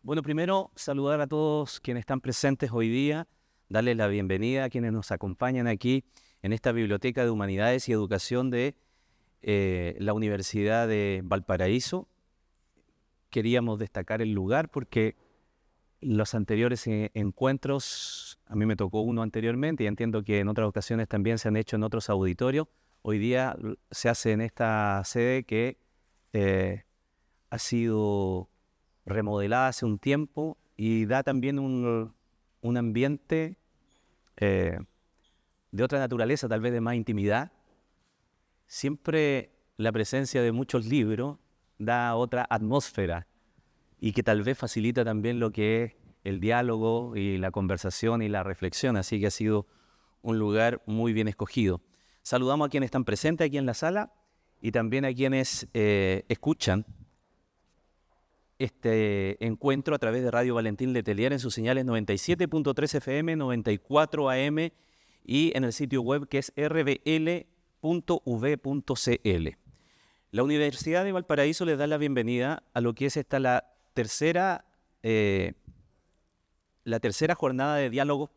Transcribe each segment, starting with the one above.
Bueno, primero saludar a todos quienes están presentes hoy día, darles la bienvenida a quienes nos acompañan aquí en esta Biblioteca de Humanidades y Educación de la Universidad de Valparaíso. Queríamos destacar el lugar porque los anteriores encuentros, a mí me tocó uno anteriormente y entiendo que en otras ocasiones también se han hecho en otros auditorios. Hoy día se hace en esta sede que ha sido remodelada hace un tiempo y da también un ambiente de otra naturaleza, tal vez de más intimidad. Siempre la presencia de muchos libros da otra atmósfera y que tal vez facilita también lo que es el diálogo y la conversación y la reflexión, así que ha sido un lugar muy bien escogido. Saludamos a quienes están presentes aquí en la sala y también a quienes escuchan este encuentro a través de Radio Valentín Letelier en sus señales 97.3 FM, 94 AM y en el sitio web que es rbl.uv.cl. La Universidad de Valparaíso les da la bienvenida a lo que es la tercera jornada de diálogo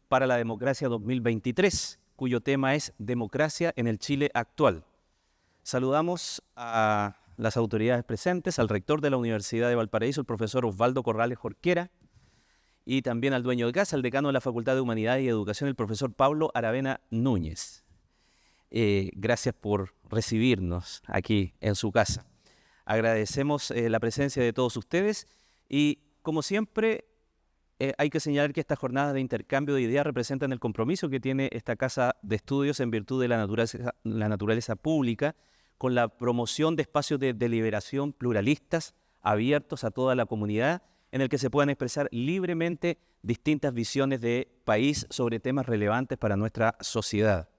para la democracia 2023, cuyo tema es Democracia en el Chile actual. Saludamos a las autoridades presentes, al rector de la Universidad de Valparaíso, el profesor Osvaldo Corrales Jorquera, y también al dueño de casa, el decano de la Facultad de Humanidades y Educación, el profesor Pablo Aravena Núñez. Gracias por recibirnos aquí en su casa. Agradecemos la presencia de todos ustedes y, como siempre, hay que señalar que estas jornadas de intercambio de ideas representan el compromiso que tiene esta casa de estudios en virtud de la naturaleza pública con la promoción de espacios de deliberación pluralistas, abiertos a toda la comunidad, en el que se puedan expresar libremente distintas visiones de país sobre temas relevantes para nuestra sociedad.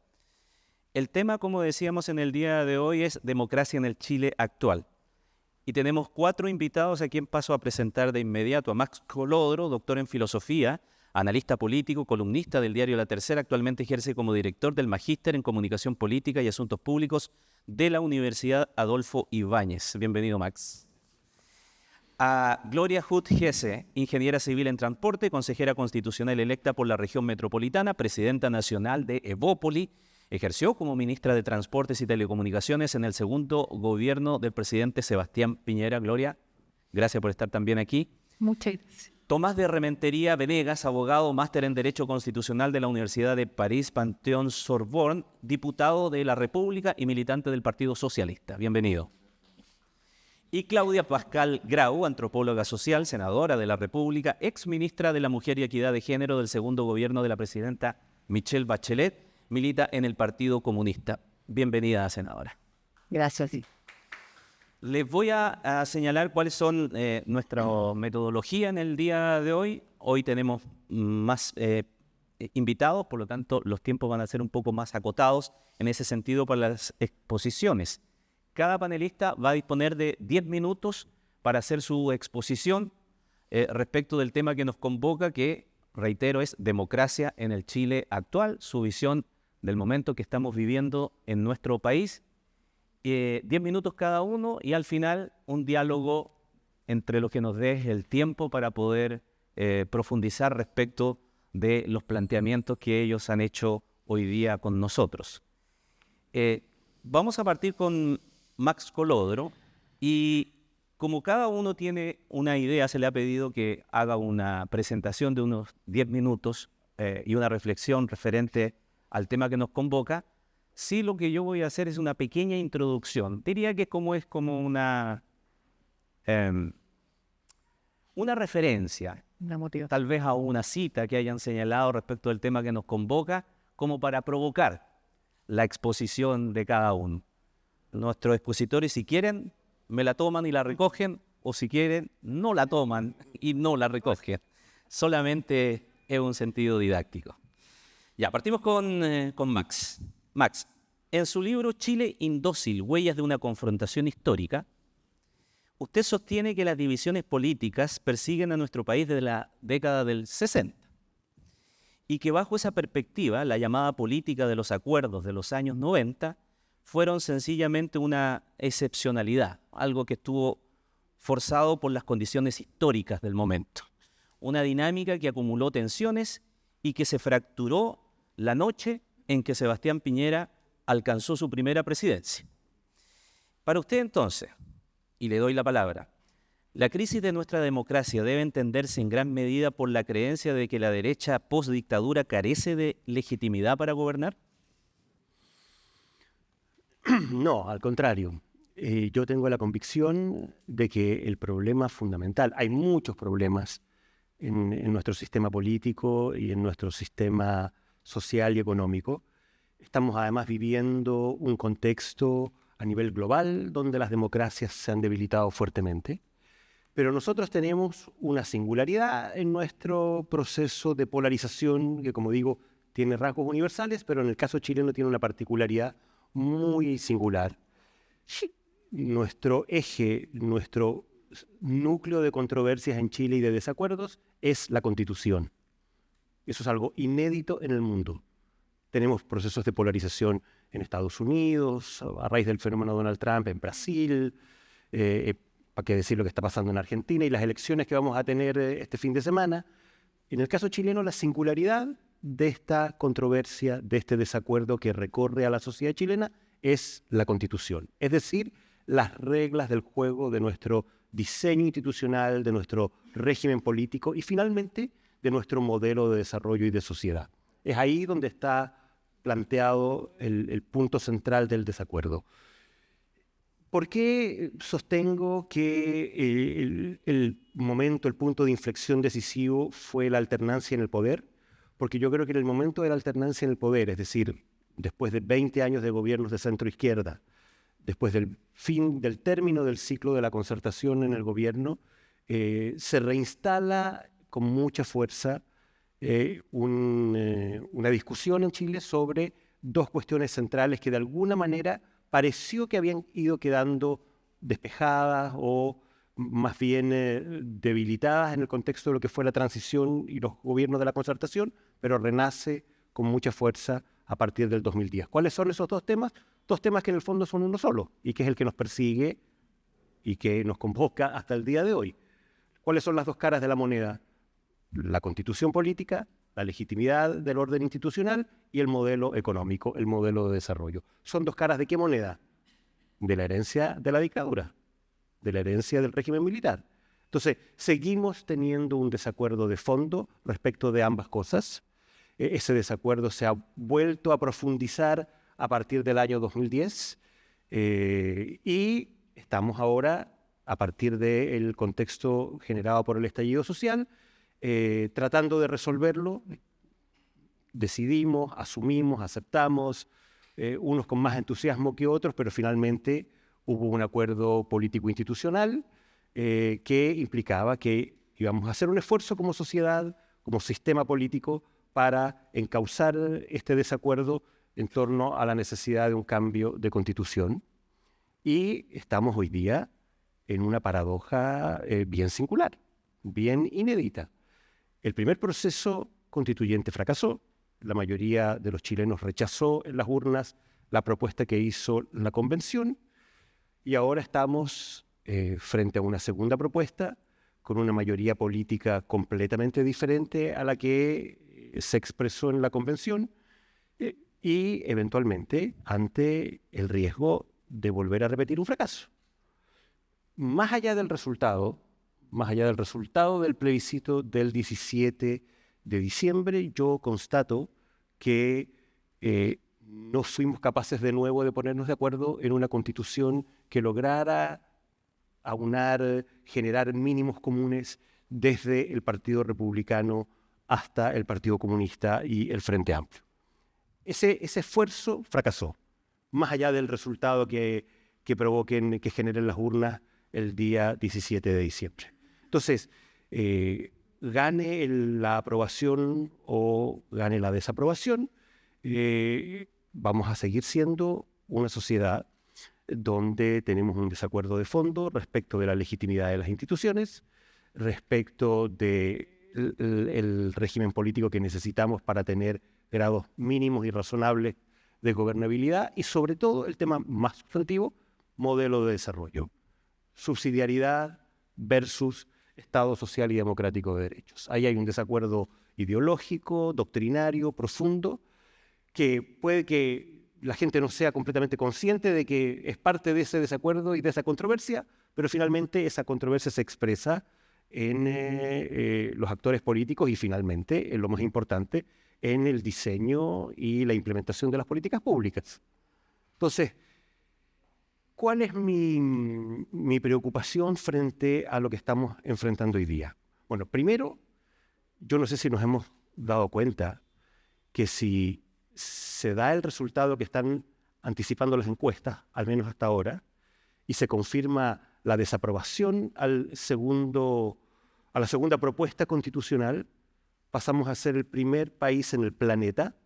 El tema, como decíamos en el día de hoy, es Democracia en el Chile actual. Y tenemos 4 invitados a quien paso a presentar de inmediato: a Max Colodro, doctor en filosofía, analista político, columnista del diario La Tercera, actualmente ejerce como director del Magíster en Comunicación Política y Asuntos Públicos de la Universidad Adolfo Ibáñez. Bienvenido, Max. A Gloria Huth Gese, ingeniera civil en transporte, consejera constitucional electa por la región metropolitana, presidenta nacional de Evópoli, ejerció como ministra de Transportes y Telecomunicaciones en el segundo gobierno del presidente Sebastián Piñera. Gloria, gracias por estar también aquí. Muchas gracias. Tomás de Rementería Venegas, abogado, máster en Derecho Constitucional de la Universidad de París, Panteón-Sorbonne, diputado de la República y militante del Partido Socialista. Bienvenido. Y Claudia Pascal Grau, antropóloga social, senadora de la República, exministra de la Mujer y Equidad de Género del segundo gobierno de la presidenta Michelle Bachelet, milita en el Partido Comunista. Bienvenida, senadora. Gracias. Sí. Les voy a señalar cuáles son nuestra metodología en el día de hoy. Hoy tenemos más invitados, por lo tanto los tiempos van a ser un poco más acotados en ese sentido para las exposiciones. Cada panelista va a disponer de 10 minutos para hacer su exposición respecto del tema que nos convoca, que, reitero, es Democracia en el Chile actual, su visión del momento que estamos viviendo en nuestro país. 10 minutos cada uno y al final un diálogo entre los que nos dé el tiempo para poder profundizar respecto de los planteamientos que ellos han hecho hoy día con nosotros. Vamos a partir con Max Colodro y como cada uno tiene una idea, se le ha pedido que haga una presentación de unos 10 minutos y una reflexión referente al tema que nos convoca. Sí, lo que yo voy a hacer es una pequeña introducción. Diría que es como una referencia, tal vez a una cita que hayan señalado respecto del tema que nos convoca, como para provocar la exposición de cada uno. Nuestros expositores, si quieren, me la toman y la recogen, o si quieren, no la toman y no la recogen. Solamente es un sentido didáctico. Ya, partimos con Max. Max, en su libro Chile indócil, huellas de una confrontación histórica, usted sostiene que las divisiones políticas persiguen a nuestro país desde la década del 60 y que bajo esa perspectiva, la llamada política de los acuerdos de los años 90 fueron sencillamente una excepcionalidad, algo que estuvo forzado por las condiciones históricas del momento. Una dinámica que acumuló tensiones y que se fracturó la noche en que Sebastián Piñera alcanzó su primera presidencia. Para usted entonces, y le doy la palabra, ¿la crisis de nuestra democracia debe entenderse en gran medida por la creencia de que la derecha postdictadura carece de legitimidad para gobernar? No, al contrario. Yo tengo la convicción de que el problema fundamental, hay muchos problemas en nuestro sistema político y en nuestro sistema social y económico. Estamos además viviendo un contexto a nivel global donde las democracias se han debilitado fuertemente. Pero nosotros tenemos una singularidad en nuestro proceso de polarización que, como digo, tiene rasgos universales, pero en el caso chileno tiene una particularidad muy singular. Nuestro eje, nuestro núcleo de controversias en Chile y de desacuerdos es la Constitución. Eso es algo inédito en el mundo. Tenemos procesos de polarización en Estados Unidos, a raíz del fenómeno Donald Trump, en Brasil, para qué decir lo que está pasando en Argentina y las elecciones que vamos a tener este fin de semana. En el caso chileno, la singularidad de esta controversia, de este desacuerdo que recorre a la sociedad chilena, es la Constitución. Es decir, las reglas del juego de nuestro diseño institucional, de nuestro régimen político y finalmente de nuestro modelo de desarrollo y de sociedad. Es ahí donde está planteado el punto central del desacuerdo. ¿Por qué sostengo que el momento, el punto de inflexión decisivo fue la alternancia en el poder? Porque yo creo que en el momento de la alternancia en el poder, es decir, después de 20 años de gobiernos de centro-izquierda, después del fin del término del ciclo de la concertación en el gobierno, se reinstala con mucha fuerza una discusión en Chile sobre dos cuestiones centrales que de alguna manera pareció que habían ido quedando despejadas o más bien debilitadas en el contexto de lo que fue la transición y los gobiernos de la concertación, pero renace con mucha fuerza a partir del 2010. ¿Cuáles son esos dos temas? Dos temas que en el fondo son uno solo y que es el que nos persigue y que nos convoca hasta el día de hoy. ¿Cuáles son las dos caras de la moneda? La constitución política, la legitimidad del orden institucional y el modelo económico, el modelo de desarrollo. ¿Son dos caras de qué moneda? De la herencia de la dictadura, de la herencia del régimen militar. Entonces, seguimos teniendo un desacuerdo de fondo respecto de ambas cosas. Ese desacuerdo se ha vuelto a profundizar a partir del año 2010 y estamos ahora, a partir del contexto generado por el estallido social, tratando de resolverlo. Decidimos, asumimos, aceptamos, unos con más entusiasmo que otros, pero finalmente hubo un acuerdo político-institucional que implicaba que íbamos a hacer un esfuerzo como sociedad, como sistema político, para encauzar este desacuerdo en torno a la necesidad de un cambio de constitución. Y estamos hoy día en una paradoja bien singular, bien inédita. El primer proceso constituyente fracasó. La mayoría de los chilenos rechazó en las urnas la propuesta que hizo la convención y ahora estamos frente a una segunda propuesta con una mayoría política completamente diferente a la que se expresó en la convención y eventualmente ante el riesgo de volver a repetir un fracaso. Más allá del resultado del plebiscito del 17 de diciembre, yo constato que no fuimos capaces de nuevo de ponernos de acuerdo en una constitución que lograra aunar, generar mínimos comunes desde el Partido Republicano hasta el Partido Comunista y el Frente Amplio. Ese esfuerzo fracasó, más allá del resultado que generen las urnas el día 17 de diciembre. Entonces, gane la aprobación o gane la desaprobación, vamos a seguir siendo una sociedad donde tenemos un desacuerdo de fondo respecto de la legitimidad de las instituciones, respecto del régimen político que necesitamos para tener grados mínimos y razonables de gobernabilidad y sobre todo el tema más sustantivo, modelo de desarrollo. Subsidiariedad, versus Estado social y democrático de derechos. Ahí hay un desacuerdo ideológico, doctrinario, profundo, que puede que la gente no sea completamente consciente de que es parte de ese desacuerdo y de esa controversia, pero finalmente esa controversia se expresa en los actores políticos y finalmente, en lo más importante, en el diseño y la implementación de las políticas públicas. Entonces, ¿cuál es mi preocupación frente a lo que estamos enfrentando hoy día? Bueno, primero, yo no sé si nos hemos dado cuenta que si se da el resultado que están anticipando las encuestas, al menos hasta ahora, y se confirma la desaprobación a la segunda propuesta constitucional, pasamos a ser el primer país en el planeta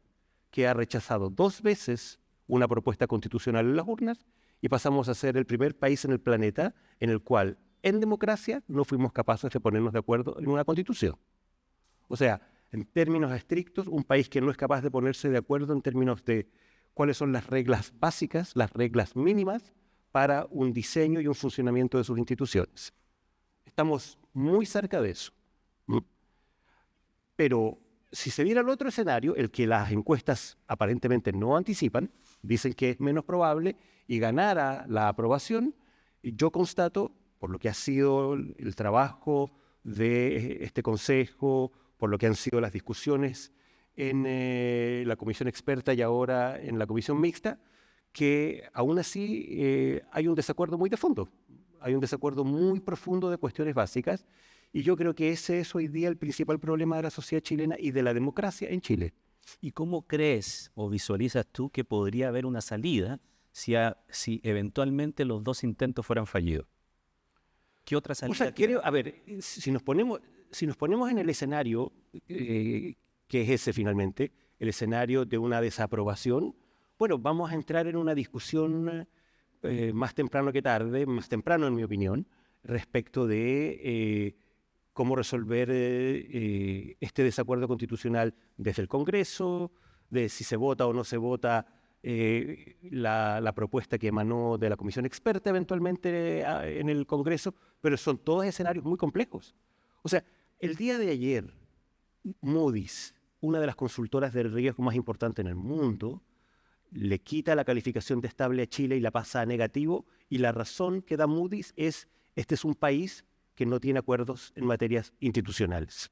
que ha rechazado 2 veces una propuesta constitucional en las urnas y pasamos a ser el primer país en el planeta en el cual, en democracia, no fuimos capaces de ponernos de acuerdo en una constitución. O sea, en términos estrictos, un país que no es capaz de ponerse de acuerdo en términos de cuáles son las reglas básicas, las reglas mínimas para un diseño y un funcionamiento de sus instituciones. Estamos muy cerca de eso. Pero si se diera el otro escenario, el que las encuestas aparentemente no anticipan, dicen que es menos probable y ganara la aprobación, yo constato, por lo que ha sido el trabajo de este Consejo, por lo que han sido las discusiones en la comisión experta y ahora en la comisión mixta, que aún así hay un desacuerdo muy de fondo, hay un desacuerdo muy profundo de cuestiones básicas, y yo creo que ese es hoy día el principal problema de la sociedad chilena y de la democracia en Chile. ¿Y cómo crees o visualizas tú que podría haber una salida si eventualmente los 2 intentos fueran fallidos? ¿Qué otra salida? O sea, creo, a ver, si nos ponemos en el escenario, que es ese finalmente, el escenario de una desaprobación, bueno, vamos a entrar en una discusión más temprano que tarde, más temprano en mi opinión, respecto de cómo resolver este desacuerdo constitucional desde el Congreso, de si se vota o no se vota la propuesta que emanó de la comisión experta eventualmente en el Congreso, pero son todos escenarios muy complejos. O sea, el día de ayer, Moody's, una de las consultoras de riesgo más importantes en el mundo, le quita la calificación de estable a Chile y la pasa a negativo, y la razón que da Moody's es: este es un país que no tiene acuerdos en materias institucionales.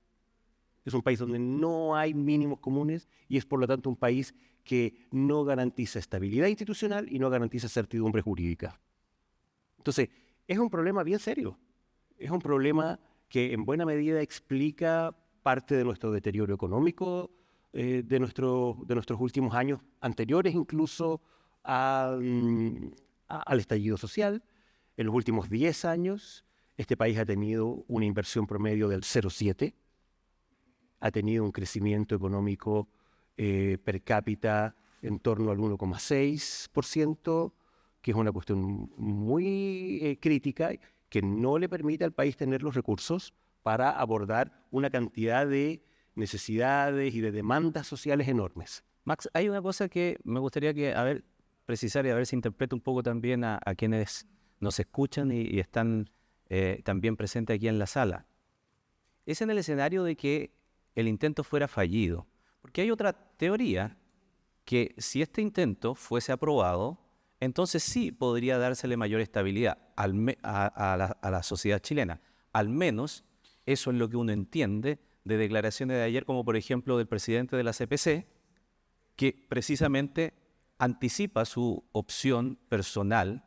Es un país donde no hay mínimos comunes y es por lo tanto un país que no garantiza estabilidad institucional y no garantiza certidumbre jurídica. Entonces, es un problema bien serio. Es un problema que en buena medida explica parte de nuestro deterioro económico, de nuestros últimos años anteriores incluso al estallido social. En los últimos 10 años, este país ha tenido una inversión promedio del 0,7, ha tenido un crecimiento económico per cápita en torno al 1,6%, que es una cuestión muy crítica, que no le permite al país tener los recursos para abordar una cantidad de necesidades y de demandas sociales enormes. Max, hay una cosa que me gustaría precisar y a ver si interpreto un poco también a quienes nos escuchan y están también presentes aquí en la sala. Es en el escenario de que el intento fuera fallido. Porque hay otra teoría que si este intento fuese aprobado, entonces sí podría dársele mayor estabilidad a la sociedad chilena. Al menos eso es lo que uno entiende de declaraciones de ayer, como por ejemplo del presidente de la CPC, que precisamente anticipa su opción personal,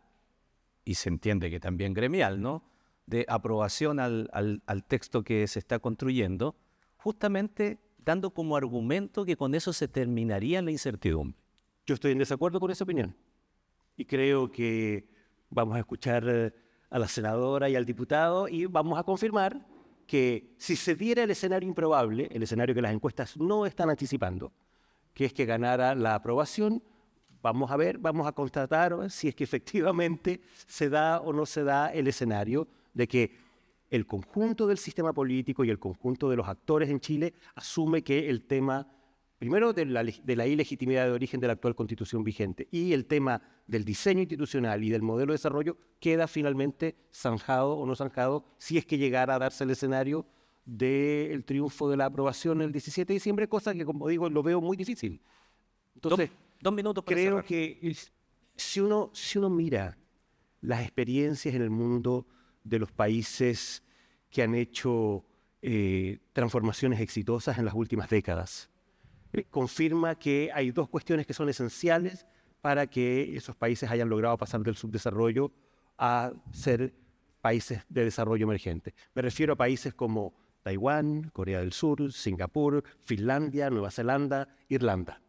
y se entiende que también gremial, ¿no?, de aprobación al texto que se está construyendo, justamente dando como argumento que con eso se terminaría la incertidumbre. Yo estoy en desacuerdo con esa opinión y creo que vamos a escuchar a la senadora y al diputado y vamos a confirmar que si se diera el escenario improbable, el escenario que las encuestas no están anticipando, que es que ganara la aprobación, vamos a constatar si es que efectivamente se da o no se da el escenario de que el conjunto del sistema político y el conjunto de los actores en Chile asume que el tema primero de la ilegitimidad de origen de la actual constitución vigente, y el tema del diseño institucional y del modelo de desarrollo queda finalmente zanjado o no zanjado si es que llegara a darse el escenario del triunfo de la aprobación el 17 de diciembre, cosa que, como digo, lo veo muy difícil. Entonces, dos minutos para creo cerrar. que si uno mira las experiencias en el mundo de los países que han hecho transformaciones exitosas en las últimas décadas, confirma que hay dos cuestiones que son esenciales para que esos países hayan logrado pasar del subdesarrollo a ser países de desarrollo emergente. Me refiero a países como Taiwán, Corea del Sur, Singapur, Finlandia, Nueva Zelanda, Irlanda.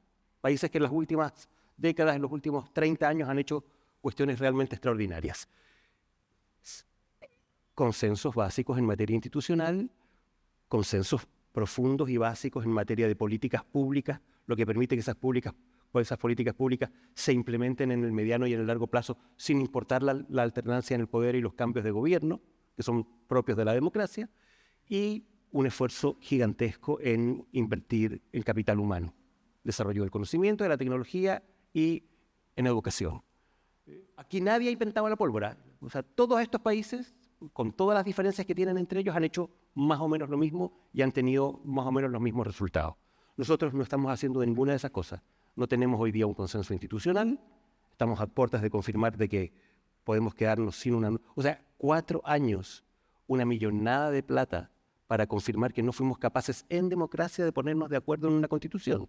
Países que en las últimas décadas, en los últimos 30 años, han hecho cuestiones realmente extraordinarias. Consensos básicos en materia institucional, consensos profundos y básicos en materia de políticas públicas, lo que permite que esas políticas públicas se implementen en el mediano y en el largo plazo sin importar la alternancia en el poder y los cambios de gobierno, que son propios de la democracia, y un esfuerzo gigantesco en invertir en capital humano, desarrollo del conocimiento, de la tecnología y en educación. Aquí nadie ha inventado la pólvora. O sea, todos estos países, con todas las diferencias que tienen entre ellos, han hecho más o menos lo mismo y han tenido más o menos los mismos resultados. Nosotros no estamos haciendo de ninguna de esas cosas. No tenemos hoy día un consenso institucional, estamos a puertas de confirmar de que podemos quedarnos sin una... O sea, 4 años, una millonada de plata para confirmar que no fuimos capaces en democracia de ponernos de acuerdo en una constitución.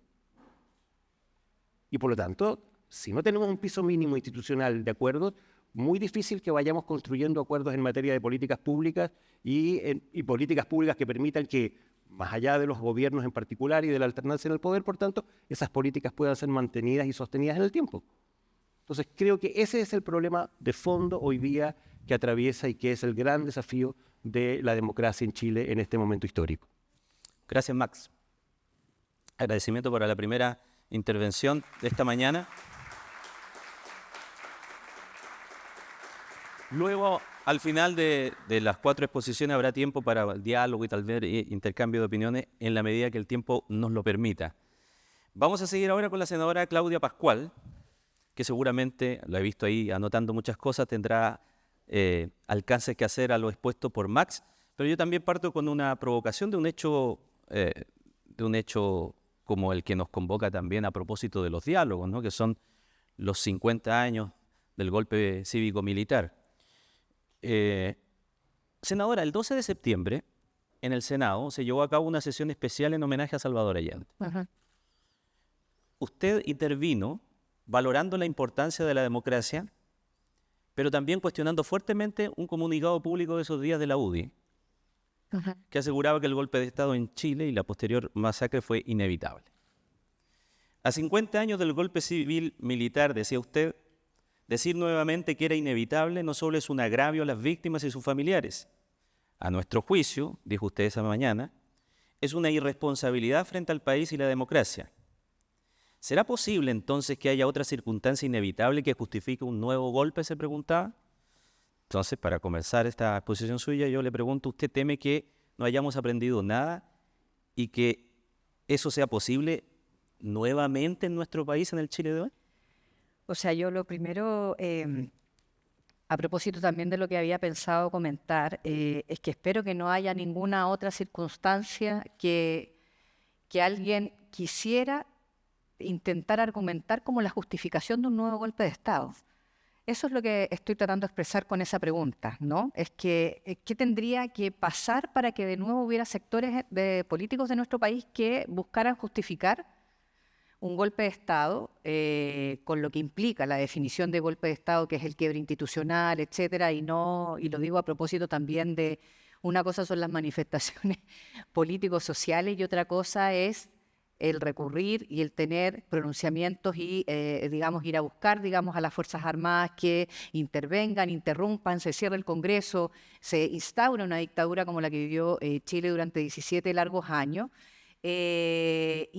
Y por lo tanto, si no tenemos un piso mínimo institucional de acuerdos, muy difícil que vayamos construyendo acuerdos en materia de políticas públicas y políticas públicas que permitan que, más allá de los gobiernos en particular y de la alternancia en el poder, por tanto, esas políticas puedan ser mantenidas y sostenidas en el tiempo. Entonces, creo que ese es el problema de fondo hoy día que atraviesa y que es el gran desafío de la democracia en Chile en este momento histórico. Gracias, Max. Agradecimiento para la primera intervención de esta mañana. Luego, al final de las 4 exposiciones, habrá tiempo para diálogo y tal vez intercambio de opiniones en la medida que el tiempo nos lo permita. Vamos a seguir ahora con la senadora Claudia Pascual, que seguramente, lo he visto ahí anotando muchas cosas, tendrá alcances que hacer a lo expuesto por Max, pero yo también parto con una provocación de un hecho como el que nos convoca también a propósito de los diálogos, ¿no? Que son los 50 años del golpe cívico-militar. Senadora, el 12 de septiembre en el Senado se llevó a cabo una sesión especial en homenaje a Salvador Allende. Ajá. Usted intervino valorando la importancia de la democracia, pero también cuestionando fuertemente un comunicado público de esos días de la UDI, Ajá. que aseguraba que el golpe de Estado en Chile y la posterior masacre fue inevitable. A 50 años del golpe civil militar, decía usted, decir nuevamente que era inevitable no solo es un agravio a las víctimas y sus familiares. A nuestro juicio, dijo usted esa mañana, es una irresponsabilidad frente al país y la democracia. ¿Será posible entonces que haya otra circunstancia inevitable que justifique un nuevo golpe?, se preguntaba. Entonces, para comenzar esta exposición suya, yo le pregunto, ¿usted teme que no hayamos aprendido nada y que eso sea posible nuevamente en nuestro país, en el Chile de hoy? O sea, yo lo primero, a propósito también de lo que había pensado comentar, es que espero que no haya ninguna otra circunstancia que alguien quisiera intentar argumentar como la justificación de un nuevo golpe de Estado. Eso es lo que estoy tratando de expresar con esa pregunta, ¿no? Es que, ¿qué tendría que pasar para que de nuevo hubiera sectores de políticos de nuestro país que buscaran justificar un golpe de Estado, con lo que implica la definición de golpe de Estado, que es el quiebre institucional, etcétera, y lo digo a propósito también de, una cosa son las manifestaciones políticos sociales y otra cosa es el recurrir y el tener pronunciamientos y, digamos, ir a buscar, digamos, a las Fuerzas Armadas que intervengan, interrumpan, se cierre el Congreso, se instaura una dictadura como la que vivió Chile durante 17 largos años. Desde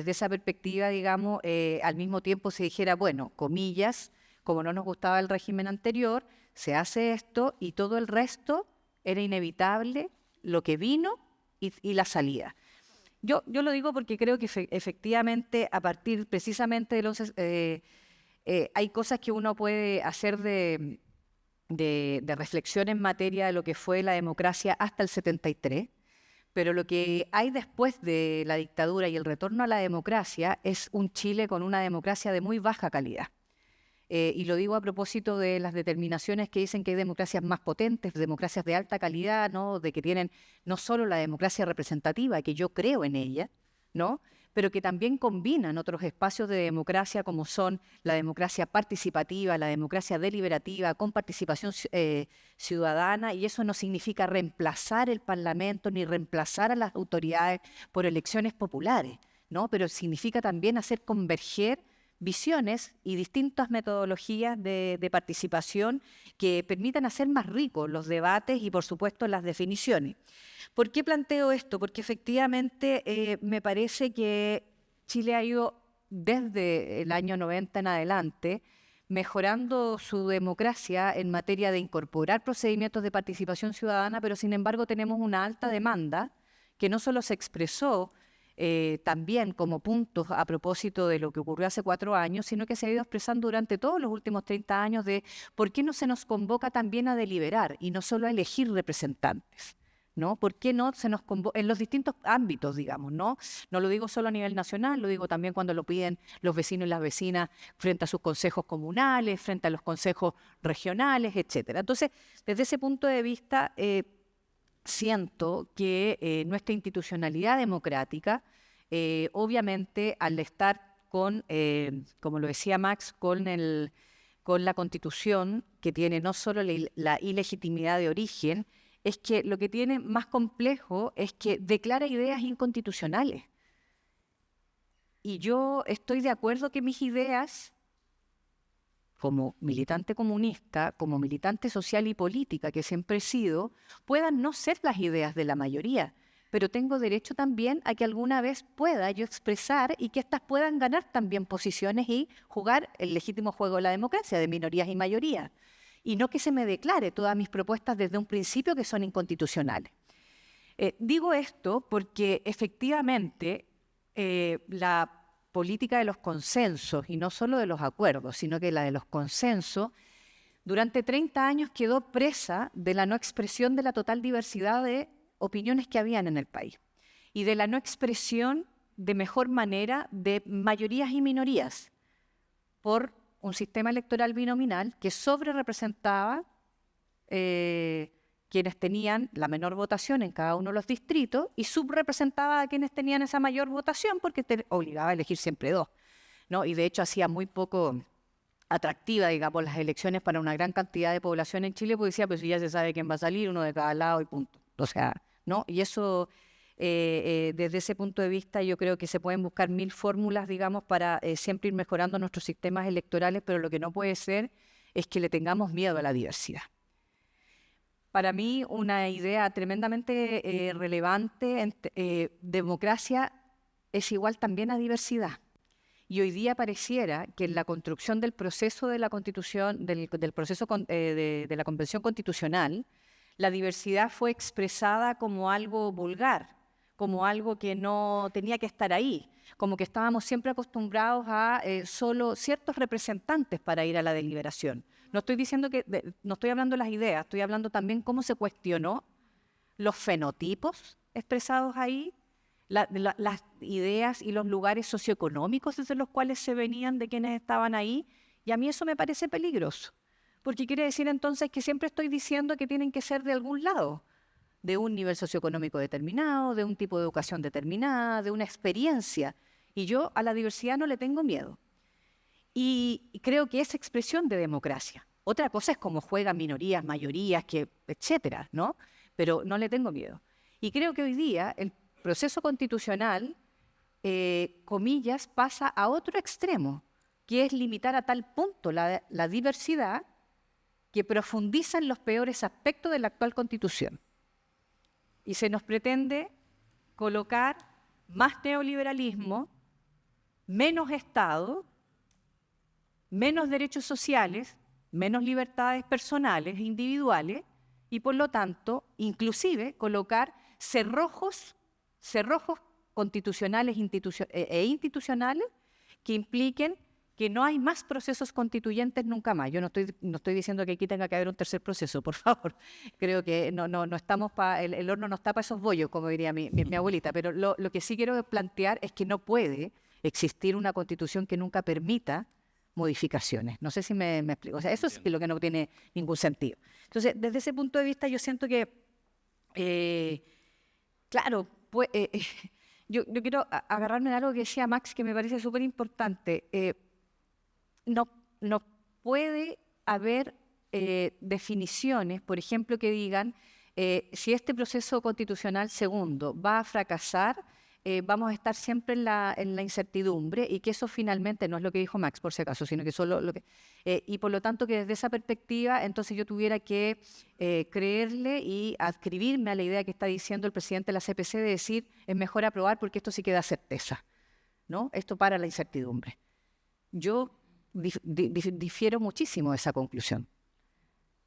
esa perspectiva, digamos, al mismo tiempo se dijera, bueno, comillas, como no nos gustaba el régimen anterior, se hace esto y todo el resto era inevitable, lo que vino y la salida. Yo lo digo porque creo que efectivamente a partir precisamente del 11, hay cosas que uno puede hacer de reflexión en materia de lo que fue la democracia hasta el 73, pero lo que hay después de la dictadura y el retorno a la democracia es un Chile con una democracia de muy baja calidad. Y lo digo a propósito de las determinaciones que dicen que hay democracias más potentes, democracias de alta calidad, ¿no? De que tienen no solo la democracia representativa, que yo creo en ella, ¿no? Pero que también combinan otros espacios de democracia como son la democracia participativa, la democracia deliberativa, con participación ciudadana, y eso no significa reemplazar el Parlamento ni reemplazar a las autoridades por elecciones populares, ¿no? Pero significa también hacer converger visiones y distintas metodologías de participación que permitan hacer más ricos los debates y, por supuesto, las definiciones. ¿Por qué planteo esto? Porque efectivamente me parece que Chile ha ido desde el año 90 en adelante mejorando su democracia en materia de incorporar procedimientos de participación ciudadana, pero sin embargo tenemos una alta demanda que no solo se expresó también como puntos a propósito de lo que ocurrió hace 4 años, sino que se ha ido expresando durante todos los últimos 30 años de por qué no se nos convoca también a deliberar y no solo a elegir representantes, ¿no? ¿Por qué no se nos convoca en los distintos ámbitos, digamos, ¿no? No lo digo solo a nivel nacional, lo digo también cuando lo piden los vecinos y las vecinas frente a sus consejos comunales, frente a los consejos regionales, etcétera. Entonces, desde ese punto de vista, siento que nuestra institucionalidad democrática, obviamente al estar con, como lo decía Max, con la Constitución, que tiene no solo la ilegitimidad de origen, es que lo que tiene más complejo es que declara ideas inconstitucionales. Y yo estoy de acuerdo que mis ideas, como militante comunista, como militante social y política que siempre he sido, puedan no ser las ideas de la mayoría, pero tengo derecho también a que alguna vez pueda yo expresar y que éstas puedan ganar también posiciones y jugar el legítimo juego de la democracia, de minorías y mayorías, y no que se me declare todas mis propuestas desde un principio que son inconstitucionales. Digo esto porque efectivamente la política de los consensos, y no solo de los acuerdos, sino que la de los consensos, durante 30 años quedó presa de la no expresión de la total diversidad de opiniones que habían en el país y de la no expresión de mejor manera de mayorías y minorías por un sistema electoral binominal que sobrerepresentaba quienes tenían la menor votación en cada uno de los distritos y subrepresentaba a quienes tenían esa mayor votación porque te obligaba a elegir siempre 2, ¿no? Y de hecho hacía muy poco atractiva, digamos, las elecciones para una gran cantidad de población en Chile, porque decía, pues ya se sabe quién va a salir, uno de cada lado y punto. O sea, ¿no? Y eso, desde ese punto de vista, yo creo que se pueden buscar 1000 fórmulas, digamos, para siempre ir mejorando nuestros sistemas electorales, pero lo que no puede ser es que le tengamos miedo a la diversidad. Para mí, una idea tremendamente relevante, democracia es igual también a diversidad. Y hoy día pareciera que en la construcción del proceso de la Constitución, del proceso de la Convención Constitucional, la diversidad fue expresada como algo vulgar, como algo que no tenía que estar ahí, como que estábamos siempre acostumbrados a solo ciertos representantes para ir a la deliberación. No estoy diciendo no estoy hablando de las ideas, estoy hablando también cómo se cuestionó los fenotipos expresados ahí, las ideas y los lugares socioeconómicos desde los cuales se venían de quienes estaban ahí, y a mí eso me parece peligroso, porque quiere decir entonces que siempre estoy diciendo que tienen que ser de algún lado, de un nivel socioeconómico determinado, de un tipo de educación determinada, de una experiencia, y yo a la diversidad no le tengo miedo. Y creo que es expresión de democracia. Otra cosa es cómo juegan minorías, mayorías, etcétera, ¿no? Pero no le tengo miedo. Y creo que hoy día el proceso constitucional, comillas, pasa a otro extremo, que es limitar a tal punto la diversidad que profundiza en los peores aspectos de la actual Constitución. Y se nos pretende colocar más neoliberalismo, menos Estado, menos derechos sociales, menos libertades personales e individuales, y por lo tanto, inclusive, colocar cerrojos constitucionales e institucionales que impliquen que no hay más procesos constituyentes nunca más. Yo no estoy diciendo que aquí tenga que haber un tercer proceso, por favor. Creo que no estamos el horno no está para esos bollos, como diría mi abuelita, pero lo que sí quiero plantear es que no puede existir una constitución que nunca permita modificaciones. No sé si me explico. O sea, eso es lo que no tiene ningún sentido. Entonces, desde ese punto de vista, yo siento que, claro, pues, yo quiero agarrarme de algo que decía Max, que me parece súper importante. No puede haber definiciones, por ejemplo, que digan si este proceso constitucional segundo va a fracasar, vamos a estar siempre en la incertidumbre y que eso finalmente no es lo que dijo Max, por si acaso, sino que solo lo que... y por lo tanto que desde esa perspectiva entonces yo tuviera que creerle y adscribirme a la idea que está diciendo el presidente de la CPC de decir es mejor aprobar porque esto sí queda certeza, ¿no? Esto para la incertidumbre. Yo difiero muchísimo de esa conclusión.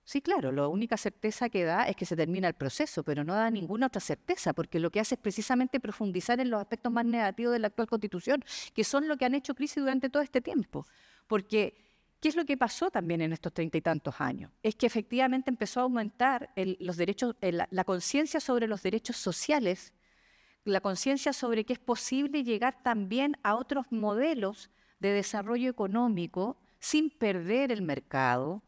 Sí, claro, la única certeza que da es que se termina el proceso, pero no da ninguna otra certeza, porque lo que hace es precisamente profundizar en los aspectos más negativos de la actual Constitución, que son lo que han hecho crisis durante todo este tiempo. Porque, ¿qué es lo que pasó también en estos 30 y tantos años? Es que efectivamente empezó a aumentar los derechos, la conciencia sobre los derechos sociales, la conciencia sobre que es posible llegar también a otros modelos de desarrollo económico sin perder el mercado.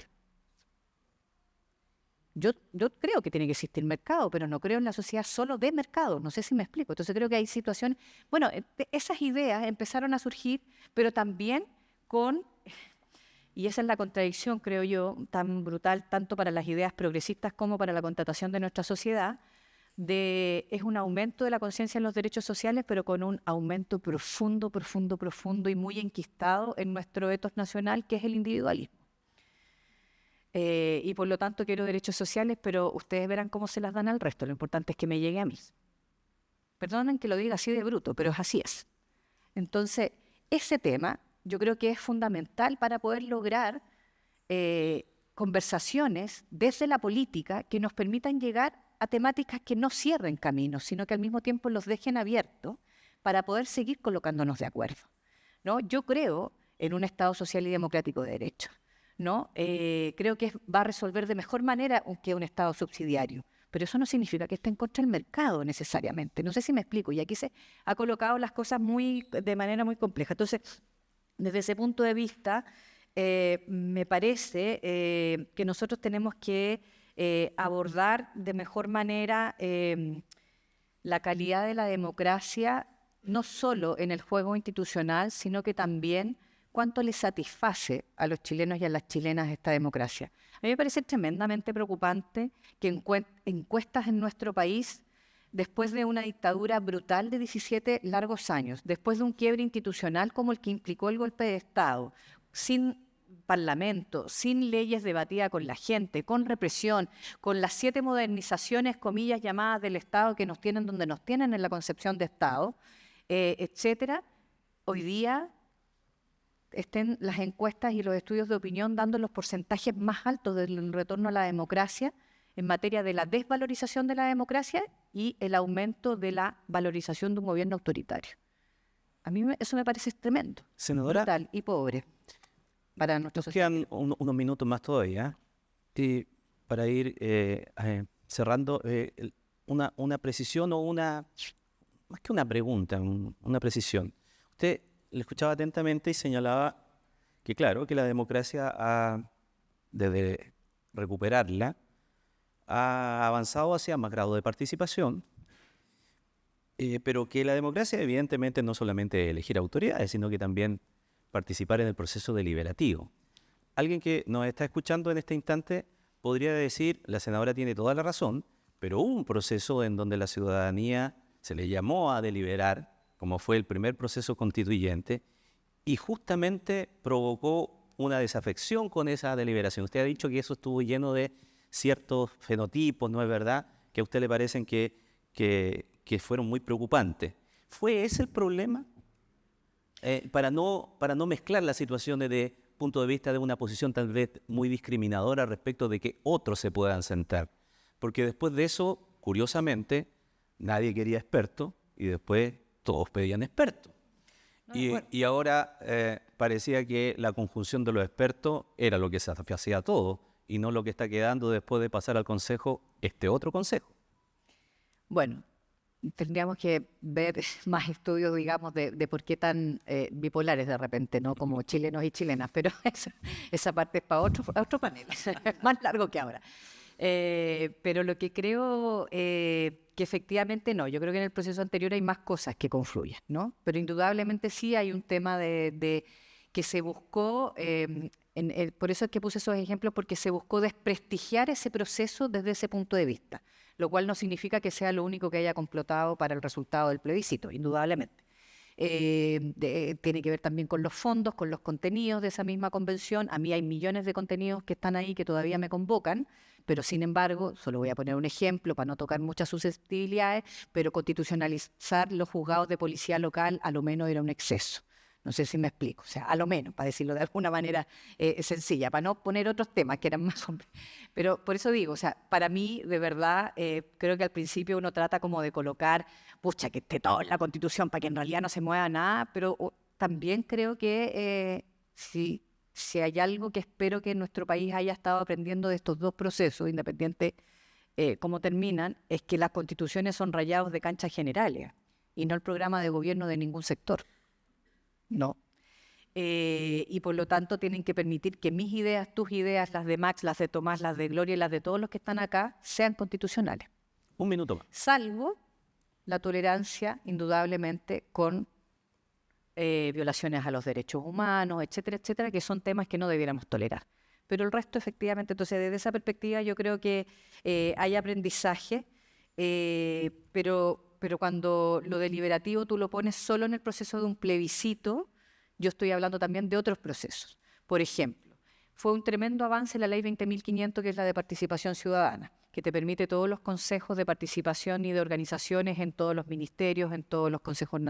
Yo creo que tiene que existir mercado, pero no creo en la sociedad solo de mercado. No sé si me explico. Entonces creo que hay situaciones... Bueno, esas ideas empezaron a surgir, pero también con... Y esa es la contradicción, creo yo, tan brutal, tanto para las ideas progresistas como para la contratación de nuestra sociedad, es un aumento de la conciencia en los derechos sociales, pero con un aumento profundo y muy enquistado en nuestro ethos nacional, que es el individualismo. Y por lo tanto quiero derechos sociales, pero ustedes verán cómo se las dan al resto. Lo importante es que me llegue a mí. Perdonen que lo diga así de bruto, pero así es. Entonces, ese tema yo creo que es fundamental para poder lograr conversaciones desde la política que nos permitan llegar a temáticas que no cierren caminos, sino que al mismo tiempo los dejen abiertos para poder seguir colocándonos de acuerdo, ¿no? Yo creo en un Estado social y democrático de derecho, ¿no? Creo que va a resolver de mejor manera que un Estado subsidiario, pero eso no significa que esté en contra del mercado necesariamente. No sé si me explico, y aquí se ha colocado las cosas de manera muy compleja. Entonces, desde ese punto de vista, me parece que nosotros tenemos que abordar de mejor manera la calidad de la democracia, no solo en el juego institucional, sino que también cuánto le satisface a los chilenos y a las chilenas esta democracia. A mí me parece tremendamente preocupante que encuestas en nuestro país, después de una dictadura brutal de 17 largos años, después de un quiebre institucional como el que implicó el golpe de Estado, sin parlamento, sin leyes debatidas con la gente, con represión, con las 7 modernizaciones, comillas, llamadas del Estado que nos tienen donde nos tienen en la concepción de Estado, etcétera, hoy día estén las encuestas y los estudios de opinión dando los porcentajes más altos del retorno a la democracia en materia de la desvalorización de la democracia y el aumento de la valorización de un gobierno autoritario. A mí eso me parece tremendo, Senadora, brutal y pobre para nuestros nos quedan unos minutos más todavía. Y para ir cerrando, una precisión o más que una pregunta, una precisión. Usted le escuchaba atentamente y señalaba que, claro, que la democracia, desde recuperarla, ha avanzado hacia más grado de participación, pero que la democracia evidentemente no solamente elegir autoridades, sino que también participar en el proceso deliberativo. Alguien que nos está escuchando en este instante podría decir, la senadora tiene toda la razón, pero hubo un proceso en donde la ciudadanía se le llamó a deliberar, como fue el primer proceso constituyente, y justamente provocó una desafección con esa deliberación. Usted ha dicho que eso estuvo lleno de ciertos fenotipos, ¿no es verdad?, que a usted le parecen que fueron muy preocupantes. ¿Fue ese el problema? Para no mezclar las situaciones de punto de vista de una posición tal vez muy discriminadora respecto de que otros se puedan sentar. Porque después de eso, curiosamente, nadie quería expertos y después todos pedían expertos. No, Y, bueno. y ahora parecía que la conjunción de los expertos era lo que satisfacía todo y no lo que está quedando después de pasar al Consejo, este otro Consejo. Bueno, tendríamos que ver más estudios, digamos, de por qué tan bipolares de repente, ¿no? Como chilenos y chilenas, pero esa parte es para otro panel, más largo que ahora. Pero lo que creo que efectivamente no, yo creo que en el proceso anterior hay más cosas que confluyen, ¿no? Pero indudablemente sí hay un tema de que se buscó, por eso es que puse esos ejemplos, porque se buscó desprestigiar ese proceso desde ese punto de vista, lo cual no significa que sea lo único que haya complotado para el resultado del plebiscito, indudablemente. Tiene que ver también con los fondos, con los contenidos de esa misma convención. A mí hay millones de contenidos que están ahí que todavía me convocan, pero sin embargo, solo voy a poner un ejemplo para no tocar muchas susceptibilidades, pero constitucionalizar los juzgados de policía local a lo menos era un exceso. No sé si me explico, o sea, a lo menos, para decirlo de alguna manera sencilla, para no poner otros temas que eran más... Pero por eso digo, o sea, para mí, de verdad, creo que al principio uno trata como de colocar, pucha, que esté todo en la Constitución para que en realidad no se mueva nada, pero también creo que si hay algo que espero que nuestro país haya estado aprendiendo de estos dos procesos, independiente cómo terminan, es que las constituciones son rayados de canchas generales y no el programa de gobierno de ningún sector. No. Y por lo tanto tienen que permitir que mis ideas, tus ideas, las de Max, las de Tomás, las de Gloria y las de todos los que están acá sean constitucionales. Un minuto más. Salvo la tolerancia, indudablemente, con violaciones a los derechos humanos, etcétera, etcétera, que son temas que no debiéramos tolerar. Pero el resto, efectivamente, entonces desde esa perspectiva yo creo que hay aprendizaje, pero cuando lo deliberativo tú lo pones solo en el proceso de un plebiscito, yo estoy hablando también de otros procesos. Por ejemplo, fue un tremendo avance la ley 20.500, que es la de participación ciudadana, que te permite todos los consejos de participación y de organizaciones en todos los ministerios, en todos los consejos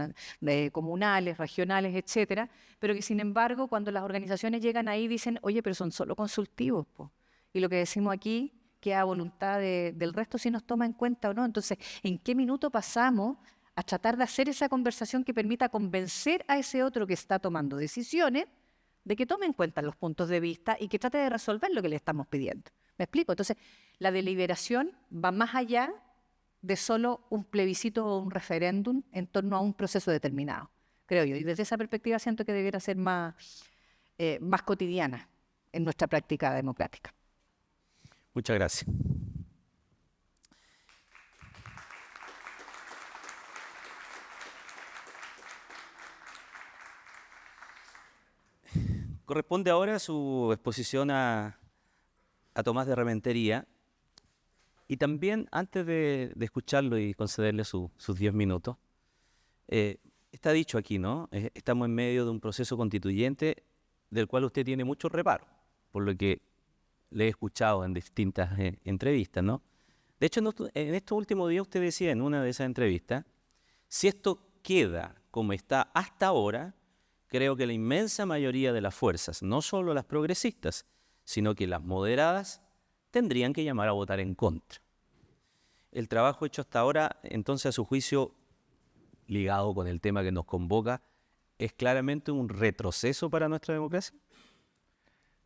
comunales, regionales, etcétera, pero que sin embargo cuando las organizaciones llegan ahí dicen, oye, pero son solo consultivos, po. Y lo que decimos aquí queda a voluntad del resto si nos toma en cuenta o no. Entonces, ¿en qué minuto pasamos a tratar de hacer esa conversación que permita convencer a ese otro que está tomando decisiones de que tome en cuenta los puntos de vista y que trate de resolver lo que le estamos pidiendo? ¿Me explico? Entonces, la deliberación va más allá de solo un plebiscito o un referéndum en torno a un proceso determinado, creo yo. Y desde esa perspectiva siento que debiera ser más cotidiana en nuestra práctica democrática. Muchas gracias. Corresponde ahora su exposición a Tomás de Rementería. Y también, antes de escucharlo y concederle sus 10 minutos, está dicho aquí, ¿no? Estamos en medio de un proceso constituyente del cual usted tiene mucho reparo, por lo que le he escuchado en distintas entrevistas, ¿no? De hecho, en estos últimos días usted decía en una de esas entrevistas, si esto queda como está hasta ahora, creo que la inmensa mayoría de las fuerzas, no solo las progresistas, sino que las moderadas, tendrían que llamar a votar en contra. El trabajo hecho hasta ahora, entonces, a su juicio, ligado con el tema que nos convoca, ¿es claramente un retroceso para nuestra democracia?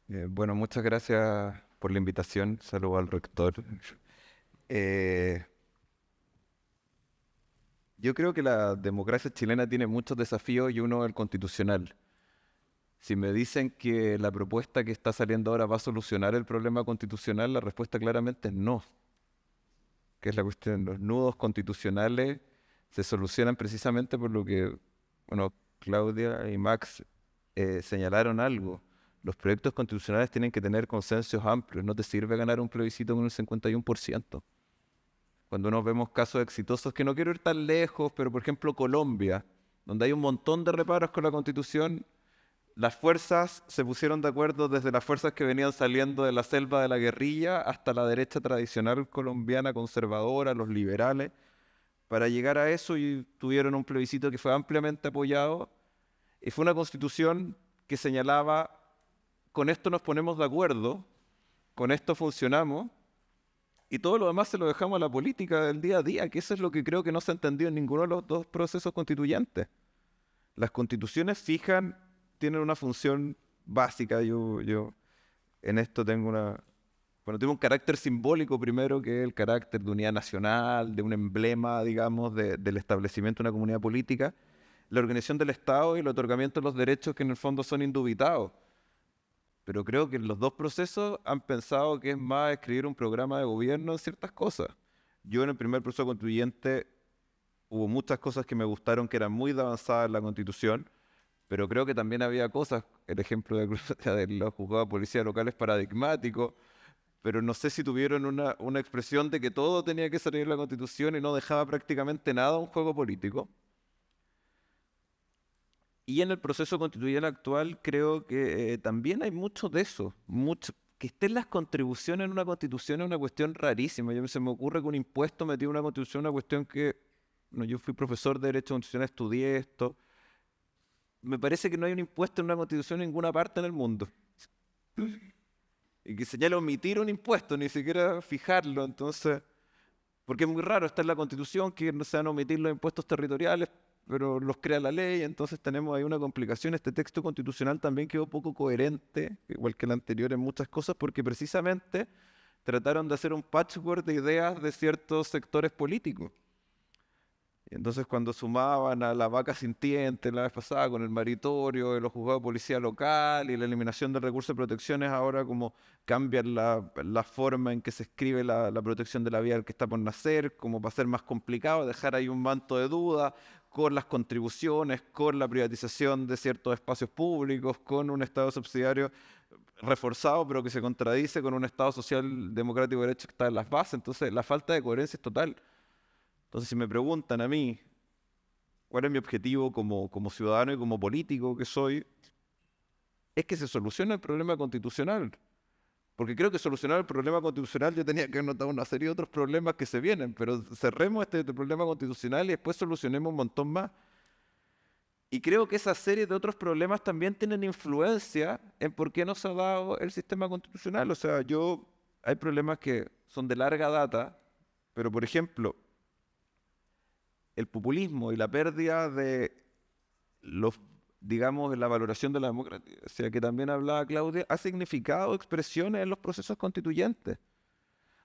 Bueno, muchas gracias por la invitación. Saludo al rector. Yo creo que la democracia chilena tiene muchos desafíos y uno el constitucional. Si me dicen que la propuesta que está saliendo ahora va a solucionar el problema constitucional, la respuesta claramente es no. Que es la cuestión, los nudos constitucionales se solucionan precisamente por lo que, bueno, Claudia y Max señalaron algo. Los proyectos constitucionales tienen que tener consensos amplios. No te sirve ganar un plebiscito con el 51%. Cuando nos vemos casos exitosos, que no quiero ir tan lejos, pero por ejemplo Colombia, donde hay un montón de reparos con la Constitución, las fuerzas se pusieron de acuerdo desde las fuerzas que venían saliendo de la selva de la guerrilla hasta la derecha tradicional colombiana conservadora, los liberales, para llegar a eso, y tuvieron un plebiscito que fue ampliamente apoyado, y fue una Constitución que señalaba: con esto nos ponemos de acuerdo, con esto funcionamos, y todo lo demás se lo dejamos a la política del día a día, que eso es lo que creo que no se ha entendido en ninguno de los dos procesos constituyentes. Las constituciones tienen una función básica. Yo en esto tengo tengo un carácter simbólico primero, que es el carácter de unidad nacional, de un emblema, digamos, del establecimiento de una comunidad política, la organización del Estado y el otorgamiento de los derechos que en el fondo son indubitados. Pero creo que en los dos procesos han pensado que es más escribir un programa de gobierno en ciertas cosas. Yo en el primer proceso constituyente hubo muchas cosas que me gustaron, que eran muy avanzadas en la Constitución, pero creo que también había cosas, el ejemplo de los juzgados de policía locales paradigmático, pero no sé si tuvieron una expresión de que todo tenía que salir de la Constitución y no dejaba prácticamente nada a un juego político. Y en el proceso constituyente actual creo que también hay mucho de eso. Que estén las contribuciones en una constitución es una cuestión rarísima. Se me ocurre que un impuesto metido en una constitución es una cuestión que... yo fui profesor de Derecho Constitucional, estudié esto. Me parece que no hay un impuesto en una constitución en ninguna parte en el mundo. Y que señala omitir un impuesto, ni siquiera fijarlo. Entonces, porque es muy raro, está en la constitución que no se van a omitir los impuestos territoriales, pero los crea la ley. Entonces tenemos ahí una complicación. Este texto constitucional también quedó poco coherente, igual que el anterior en muchas cosas, porque precisamente trataron de hacer un patchwork de ideas de ciertos sectores políticos. Y entonces cuando sumaban a la vaca sintiente la vez pasada con el maritorio, de los juzgados de policía local y la eliminación del recurso de protecciones, ahora como cambian la forma en que se escribe la protección de la vida del que está por nacer, como para ser más complicado, dejar ahí un manto de duda con las contribuciones, con la privatización de ciertos espacios públicos, con un Estado subsidiario reforzado, pero que se contradice con un Estado social democrático de derecho que está en las bases. Entonces la falta de coherencia es total. Entonces, si me preguntan a mí cuál es mi objetivo como ciudadano y como político que soy, es que se solucione el problema constitucional. Porque creo que solucionar el problema constitucional yo tenía que anotar una serie de otros problemas que se vienen, pero cerremos este problema constitucional y después solucionemos un montón más. Y creo que esa serie de otros problemas también tienen influencia en por qué no se ha dado el sistema constitucional. O sea, hay problemas que son de larga data, pero por ejemplo, el populismo y la pérdida de digamos, la valoración de la democracia, que también hablaba Claudia, ha significado expresiones en los procesos constituyentes. O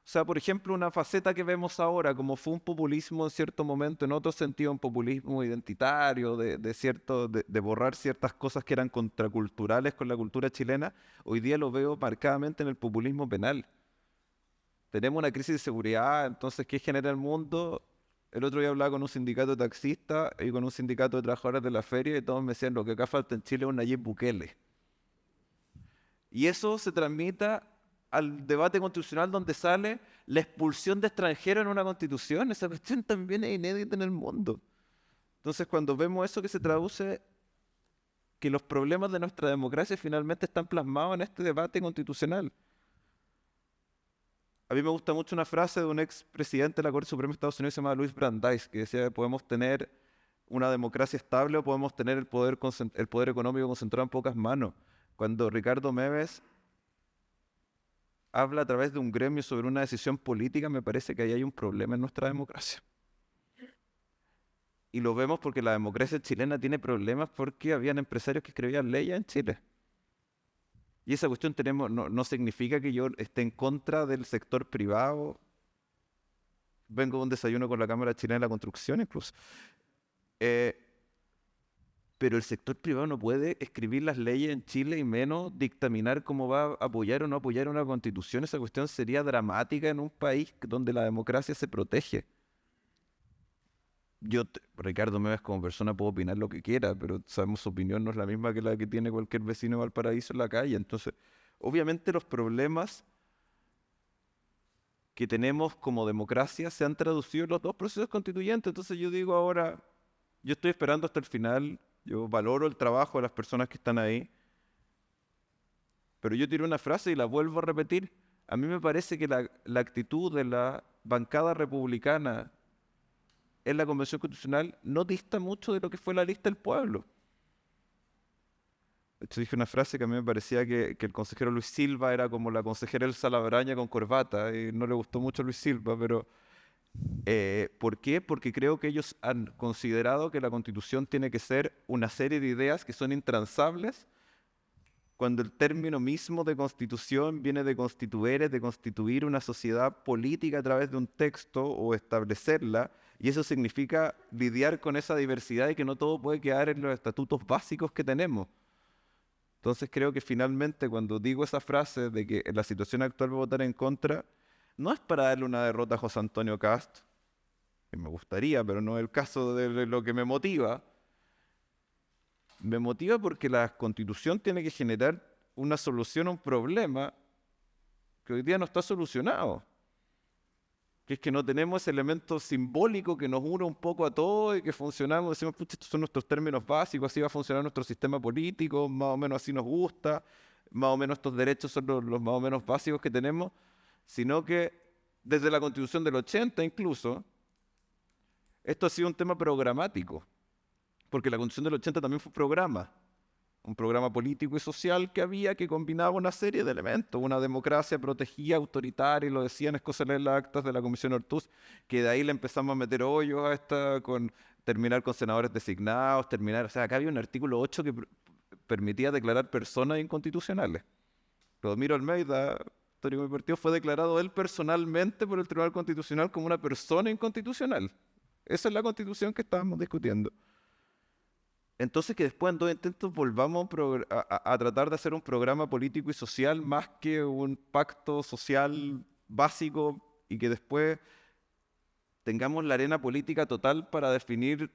sea, por ejemplo, una faceta que vemos ahora, como fue un populismo en cierto momento, en otro sentido un populismo identitario, de borrar ciertas cosas que eran contraculturales con la cultura chilena, hoy día lo veo marcadamente en el populismo penal. Tenemos una crisis de seguridad, entonces, ¿qué genera el mundo? El otro día hablaba con un sindicato de taxistas y con un sindicato de trabajadores de la feria y todos me decían, lo que acá falta en Chile es un Nayib Bukele. Y eso se transmite al debate constitucional donde sale la expulsión de extranjeros en una constitución. Esa cuestión también es inédita en el mundo. Entonces, cuando vemos eso, que se traduce que los problemas de nuestra democracia finalmente están plasmados en este debate constitucional. A mí me gusta mucho una frase de un expresidente de la Corte Suprema de Estados Unidos, se llama Louis Brandeis, que decía que podemos tener una democracia estable o podemos tener el poder económico concentrado en pocas manos. Cuando Ricardo Meves habla a través de un gremio sobre una decisión política, me parece que ahí hay un problema en nuestra democracia. Y lo vemos porque la democracia chilena tiene problemas porque habían empresarios que escribían leyes en Chile. Y esa cuestión no significa que yo esté en contra del sector privado. Vengo de un desayuno con la Cámara Chilena de la Construcción incluso. Pero el sector privado no puede escribir las leyes en Chile y menos dictaminar cómo va a apoyar o no apoyar una constitución. Esa cuestión sería dramática en un país donde la democracia se protege. Ricardo Meves como persona puedo opinar lo que quiera, pero sabemos su opinión no es la misma que la que tiene cualquier vecino de Valparaíso en la calle. Entonces, obviamente los problemas que tenemos como democracia se han traducido en los dos procesos constituyentes. Entonces yo digo ahora, yo estoy esperando hasta el final, yo valoro el trabajo de las personas que están ahí, pero yo tiro una frase y la vuelvo a repetir. A mí me parece que la actitud de la bancada republicana en la Convención Constitucional no dista mucho de lo que fue la lista del pueblo. De hecho, dije una frase que a mí me parecía que el consejero Luis Silva era como la consejera Elsa Labraña con corbata, y no le gustó mucho a Luis Silva, pero ¿por qué? Porque creo que ellos han considerado que la Constitución tiene que ser una serie de ideas que son intransables, cuando el término mismo de Constitución viene de constituere, de constituir una sociedad política a través de un texto o establecerla, y eso significa lidiar con esa diversidad y que no todo puede quedar en los estatutos básicos que tenemos. Entonces creo que finalmente cuando digo esa frase de que en la situación actual voy a votar en contra, no es para darle una derrota a José Antonio Kast, que me gustaría, pero no es el caso de lo que me motiva. Me motiva porque la Constitución tiene que generar una solución a un problema que hoy día no está solucionado. Que es que no tenemos ese elemento simbólico que nos une un poco a todos y que funcionamos, decimos, pucha, estos son nuestros términos básicos, así va a funcionar nuestro sistema político, más o menos así nos gusta, más o menos estos derechos son los más o menos básicos que tenemos, sino que desde la Constitución del 80 incluso, esto ha sido un tema programático, porque la Constitución del 80 también fue un programa político y social que había que combinaba una serie de elementos, una democracia protegida, autoritaria, y lo decían, es cosa de leer las actas de la Comisión Ortús, que de ahí le empezamos a meter hoyos a esta, con terminar con senadores designados, o sea, acá había un artículo 8 que permitía declarar personas inconstitucionales. Clodomiro Almeida, histórico de mi partido, fue declarado él personalmente por el Tribunal Constitucional como una persona inconstitucional. Esa es la Constitución que estábamos discutiendo. Entonces que después en 2 intentos volvamos a tratar de hacer un programa político y social más que un pacto social básico, y que después tengamos la arena política total para definir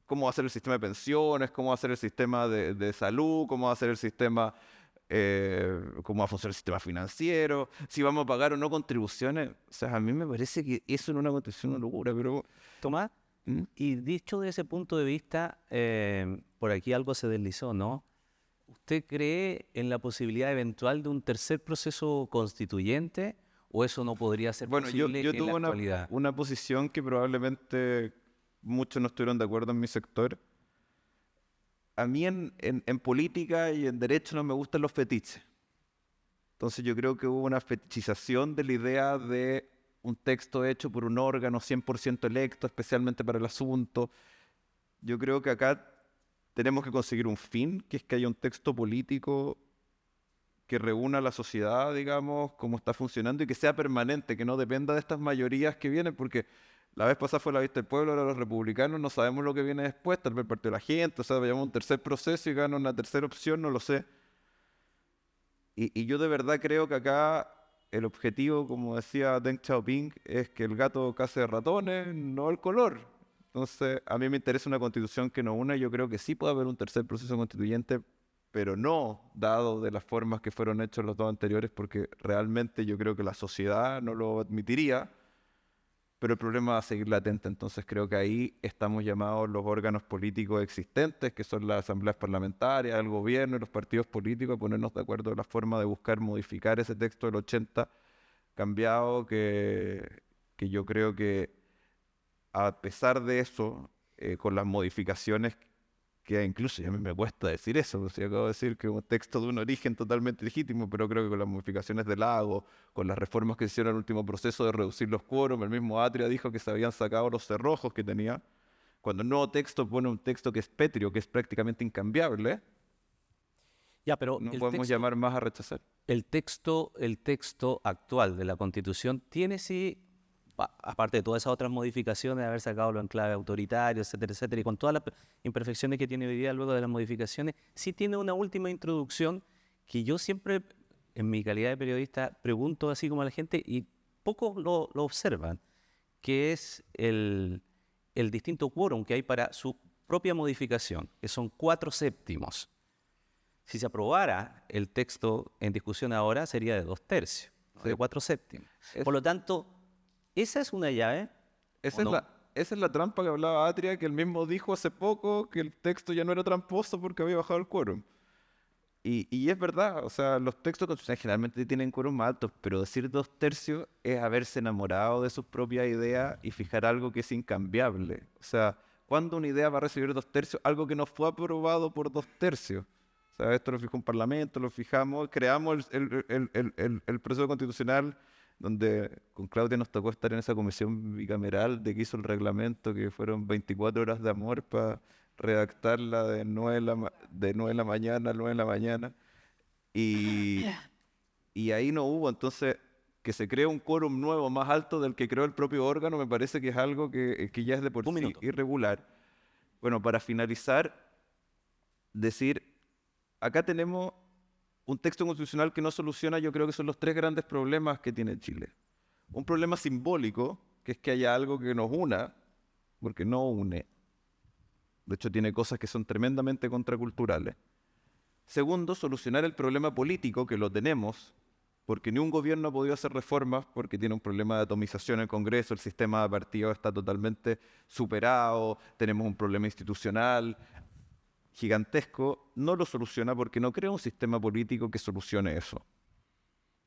cómo va a ser el sistema de pensiones, cómo va a ser el sistema de salud, cómo va a ser el sistema, cómo va a funcionar el sistema financiero, si vamos a pagar o no contribuciones. O sea, a mí me parece que eso en una constitución es una locura, pero... Tomás, y dicho de ese punto de vista, por aquí algo se deslizó, ¿no? ¿Usted cree en la posibilidad eventual de un tercer proceso constituyente o eso no podría ser posible yo en tuve la actualidad? una posición que probablemente muchos no estuvieron de acuerdo en mi sector. A mí en política y en derecho no me gustan los fetiches. Entonces yo creo que hubo una fetichización de la idea de un texto hecho por un órgano 100% electo, especialmente para el asunto. Yo creo que acá tenemos que conseguir un fin, que es que haya un texto político que reúna a la sociedad, digamos, cómo está funcionando y que sea permanente, que no dependa de estas mayorías que vienen, porque la vez pasada fue la vista del pueblo, ahora los republicanos no sabemos lo que viene después, tal vez el partido de la gente, o sea, vayamos a un tercer proceso y gana una tercera opción, no lo sé. Y yo de verdad creo que acá el objetivo, como decía Deng Xiaoping, es que el gato case ratones, no el color. Entonces, a mí me interesa una constitución que nos una. Yo creo que sí puede haber un tercer proceso constituyente, pero no dado de las formas que fueron hechos los 2 anteriores, porque realmente yo creo que la sociedad no lo admitiría, pero el problema va a seguir latente. Entonces creo que ahí estamos llamados los órganos políticos existentes, que son las asambleas parlamentarias, el gobierno y los partidos políticos, a ponernos de acuerdo en la forma de buscar modificar ese texto del 80 cambiado, que yo creo que a pesar de eso, con las modificaciones que incluso a mí me cuesta decir eso, porque acabo de decir que es un texto de un origen totalmente legítimo, pero creo que con las modificaciones del Lago, con las reformas que se hicieron en el último proceso de reducir los quórum, el mismo Atria dijo que se habían sacado los cerrojos que tenía, cuando el nuevo texto pone un texto que es pétreo, que es prácticamente incambiable, Ya, pero no podemos llamar más a rechazar. el texto actual de la Constitución tiene sí, aparte de todas esas otras modificaciones, de haber sacado los enclaves autoritarios, etcétera, y con todas las imperfecciones que tiene hoy día luego de las modificaciones, sí tiene una última introducción que yo siempre, en mi calidad de periodista, pregunto así como a la gente, y pocos lo observan, que es el distinto quórum que hay para su propia modificación, que son 4/7. Si se aprobara el texto en discusión ahora, sería de 2/3, no de 4/7. Por lo tanto, esa es una llave. Esa es la trampa que hablaba Atria, que él mismo dijo hace poco que el texto ya no era tramposo porque había bajado el quórum. Y es verdad, o sea, los textos constitucionales generalmente tienen quórum más altos, pero decir 2/3 es haberse enamorado de sus propias ideas y fijar algo que es incambiable. O sea, ¿cuándo una idea va a recibir 2/3? Algo que no fue aprobado por 2/3. O sea, esto lo fijó un parlamento, lo fijamos, creamos el proceso constitucional, donde con Claudia nos tocó estar en esa comisión bicameral de que hizo el reglamento, que fueron 24 horas de amor para redactarla de 9 de la mañana a 9 de la mañana. Y ahí no hubo, entonces, que se cree un quórum nuevo más alto del que creó el propio órgano, me parece que es algo que ya es de por sí irregular. Bueno, para finalizar, decir, acá tenemos un texto constitucional que no soluciona, yo creo que son los 3 grandes problemas que tiene Chile. Un problema simbólico, que es que haya algo que nos una, porque no une. De hecho, tiene cosas que son tremendamente contraculturales. Segundo, solucionar el problema político, que lo tenemos, porque ni un gobierno ha podido hacer reformas, porque tiene un problema de atomización en el Congreso, el sistema de partidos está totalmente superado, tenemos un problema institucional gigantesco. No lo soluciona porque no crea un sistema político que solucione eso.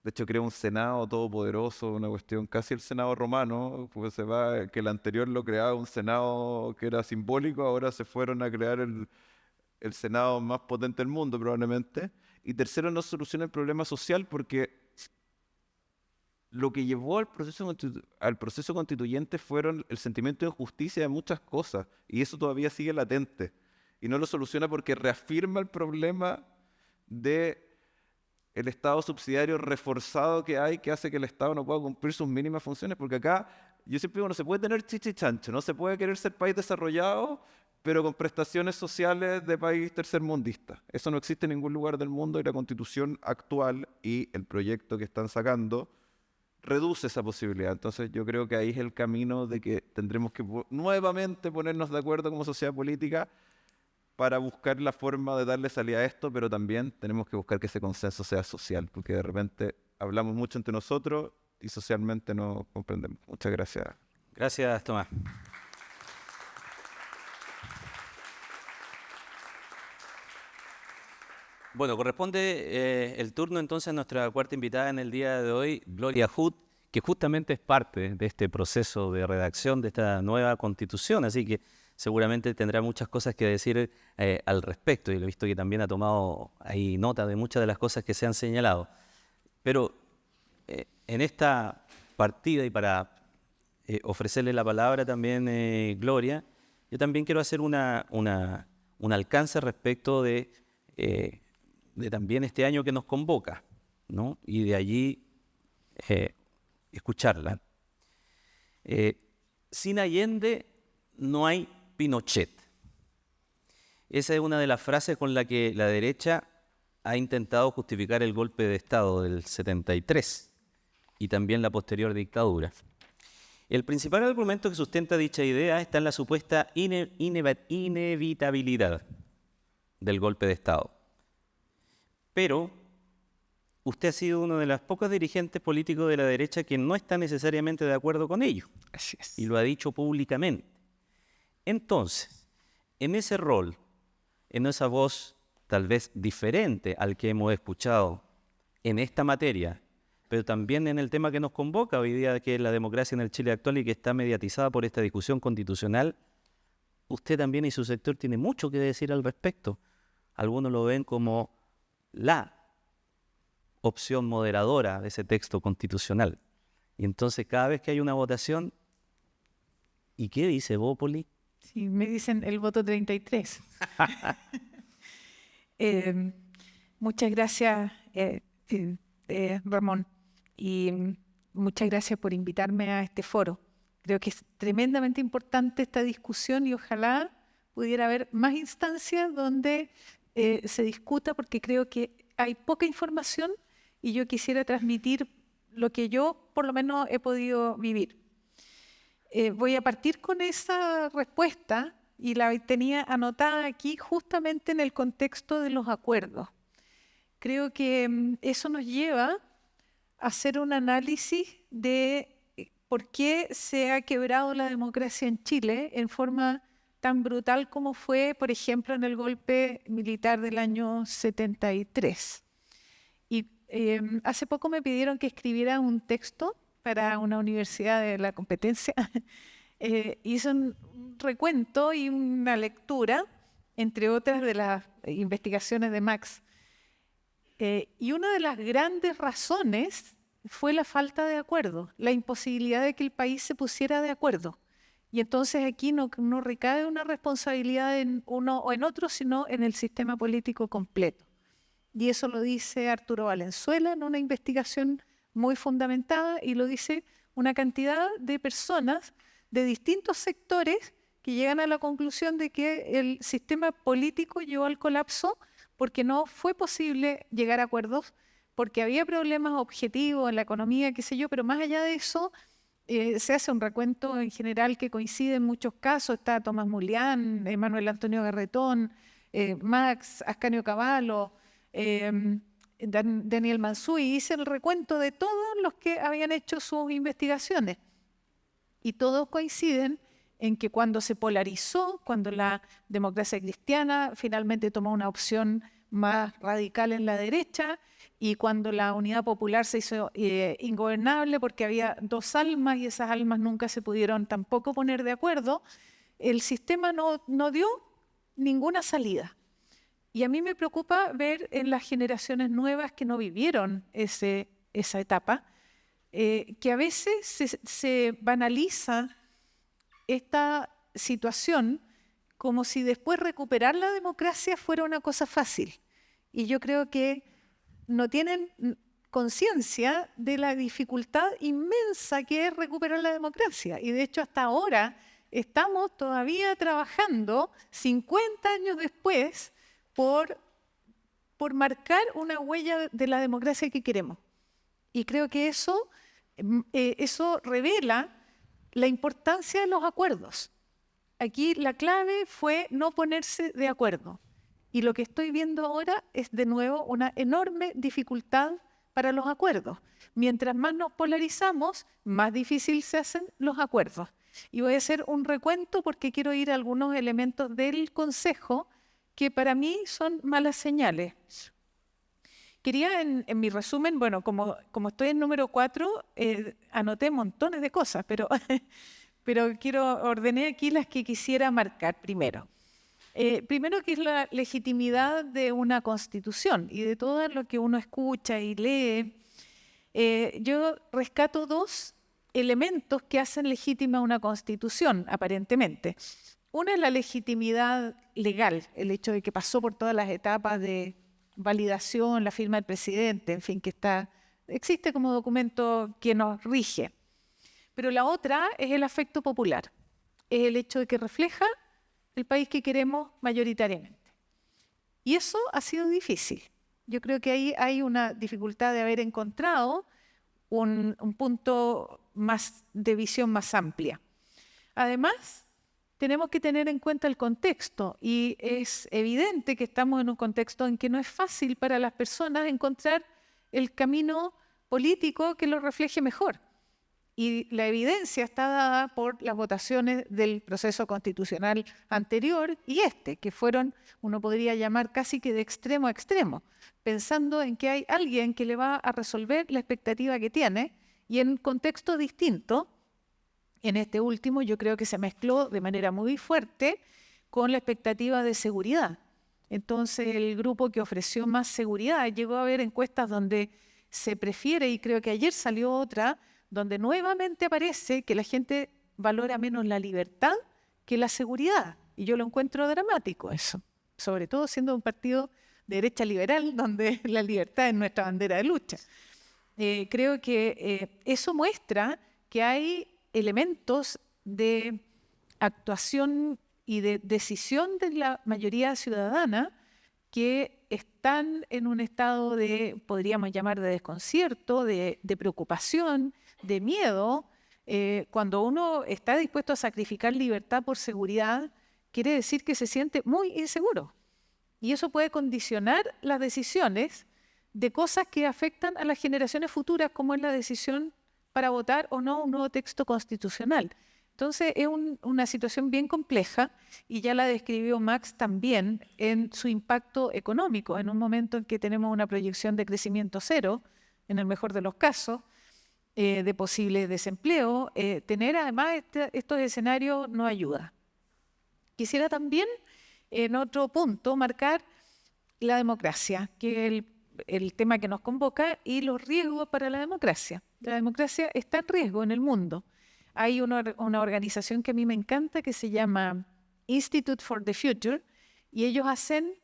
De hecho, crea un Senado todopoderoso, una cuestión casi el Senado romano, pues que el anterior lo creaba un Senado que era simbólico, ahora se fueron a crear el Senado más potente del mundo probablemente. Y tercero, no soluciona el problema social porque lo que llevó al proceso constituyente fueron el sentimiento de injusticia de muchas cosas, y eso todavía sigue latente. Y no lo soluciona porque reafirma el problema del Estado subsidiario reforzado que hay, que hace que el Estado no pueda cumplir sus mínimas funciones, porque acá, yo siempre digo, no se puede tener chicha y chancho, no se puede querer ser país desarrollado, pero con prestaciones sociales de país tercermundista. Eso no existe en ningún lugar del mundo, y la Constitución actual y el proyecto que están sacando reduce esa posibilidad. Entonces yo creo que ahí es el camino de que tendremos que nuevamente ponernos de acuerdo como sociedad política para buscar la forma de darle salida a esto, pero también tenemos que buscar que ese consenso sea social, porque de repente hablamos mucho entre nosotros y socialmente no comprendemos. Muchas gracias. Gracias, Tomás. Bueno, corresponde el turno entonces a nuestra cuarta invitada en el día de hoy, Gloria Hood, que justamente es parte de este proceso de redacción de esta nueva Constitución, así que seguramente tendrá muchas cosas que decir al respecto, y lo he visto que también ha tomado ahí nota de muchas de las cosas que se han señalado. Pero en esta partida, y para ofrecerle la palabra también, Gloria, yo también quiero hacer un alcance respecto de también este año que nos convoca, ¿no? Y de allí escucharla. Sin Allende no hay Pinochet. Esa es una de las frases con la que la derecha ha intentado justificar el golpe de Estado del 73 y también la posterior dictadura. El principal argumento que sustenta dicha idea está en la supuesta inevitabilidad del golpe de Estado. Pero usted ha sido uno de los pocos dirigentes políticos de la derecha que no está necesariamente de acuerdo con ello. Así es. Y lo ha dicho públicamente. Entonces, en ese rol, en esa voz tal vez diferente al que hemos escuchado en esta materia, pero también en el tema que nos convoca hoy día, que es la democracia en el Chile actual y que está mediatizada por esta discusión constitucional, usted también y su sector tiene mucho que decir al respecto. Algunos lo ven como la opción moderadora de ese texto constitucional. Y entonces cada vez que hay una votación, ¿y qué dice Bópoli? Sí, me dicen el voto 33. Muchas gracias, Ramón, y muchas gracias por invitarme a este foro. Creo que es tremendamente importante esta discusión y ojalá pudiera haber más instancias donde se discuta, porque creo que hay poca información y yo quisiera transmitir lo que yo por lo menos he podido vivir. Voy a partir con esa respuesta y la tenía anotada aquí justamente en el contexto de los acuerdos. Creo que eso nos lleva a hacer un análisis de por qué se ha quebrado la democracia en Chile en forma tan brutal como fue, por ejemplo, en el golpe militar del año 73. Y hace poco me pidieron que escribiera un texto para una universidad de la competencia. Hice un recuento y una lectura entre otras de las investigaciones de Max. Y una de las grandes razones fue la falta de acuerdo, la imposibilidad de que el país se pusiera de acuerdo. Y entonces aquí no recae una responsabilidad en uno o en otro, sino en el sistema político completo. Y eso lo dice Arturo Valenzuela en una investigación muy fundamentada, y lo dice una cantidad de personas de distintos sectores que llegan a la conclusión de que el sistema político llegó al colapso porque no fue posible llegar a acuerdos, porque había problemas objetivos en la economía, qué sé yo, pero más allá de eso, se hace un recuento en general que coincide en muchos casos. Está Tomás Mulián, Manuel Antonio Garretón, Max, Ascanio Cavallo, Daniel Mansuy. Hice el recuento de todos los que habían hecho sus investigaciones. Y todos coinciden en que cuando se polarizó, cuando la democracia cristiana finalmente tomó una opción más radical en la derecha, y cuando la unidad popular se hizo ingobernable porque había dos almas y esas almas nunca se pudieron tampoco poner de acuerdo, el sistema no dio ninguna salida. Y a mí me preocupa ver en las generaciones nuevas que no vivieron esa etapa, que a veces se banaliza esta situación como si después recuperar la democracia fuera una cosa fácil. Y yo creo que no tienen conciencia de la dificultad inmensa que es recuperar la democracia. Y de hecho hasta ahora estamos todavía trabajando 50 años después por marcar una huella de la democracia que queremos. Y creo que eso revela la importancia de los acuerdos. Aquí la clave fue no ponerse de acuerdo. Y lo que estoy viendo ahora es de nuevo una enorme dificultad para los acuerdos. Mientras más nos polarizamos, más difícil se hacen los acuerdos. Y voy a hacer un recuento porque quiero ir a algunos elementos del Consejo que para mí son malas señales. Quería en mi resumen, bueno, como estoy en número 4, anoté montones de cosas, pero ordené aquí las que quisiera marcar primero. Primero, que es la legitimidad de una constitución y de todo lo que uno escucha y lee. Yo rescato dos elementos que hacen legítima una constitución, aparentemente. Una es la legitimidad legal, el hecho de que pasó por todas las etapas de validación, la firma del presidente, en fin, que existe como documento que nos rige. Pero la otra es el afecto popular, es el hecho de que refleja el país que queremos mayoritariamente. Y eso ha sido difícil. Yo creo que ahí hay una dificultad de haber encontrado un punto más de visión más amplia. Además, tenemos que tener en cuenta el contexto, y es evidente que estamos en un contexto en que no es fácil para las personas encontrar el camino político que lo refleje mejor. Y la evidencia está dada por las votaciones del proceso constitucional anterior y que fueron, uno podría llamar casi que de extremo a extremo, pensando en que hay alguien que le va a resolver la expectativa que tiene, y en un contexto distinto. En este último yo creo que se mezcló de manera muy fuerte con la expectativa de seguridad. Entonces el grupo que ofreció más seguridad, llegó a haber encuestas donde se prefiere, y creo que ayer salió otra, donde nuevamente aparece que la gente valora menos la libertad que la seguridad. Y yo lo encuentro dramático eso, sobre todo siendo un partido de derecha liberal, donde la libertad es nuestra bandera de lucha. Creo que eso muestra que hay elementos de actuación y de decisión de la mayoría ciudadana que están en un estado de, podríamos llamar, de desconcierto, de preocupación, de miedo. Cuando uno está dispuesto a sacrificar libertad por seguridad, quiere decir que se siente muy inseguro. Y eso puede condicionar las decisiones de cosas que afectan a las generaciones futuras, como es la decisión para votar o no un nuevo texto constitucional. Entonces es una situación bien compleja, y ya la describió Max también en su impacto económico, en un momento en que tenemos una proyección de crecimiento cero, en el mejor de los casos, de posible desempleo. Tener además estos escenarios no ayuda. Quisiera también en otro punto, marcar la democracia, que es el tema que nos convoca, y los riesgos para la democracia. La democracia está en riesgo en el mundo. Hay una organización que a mí me encanta que se llama Institute for the Future, y ellos hacen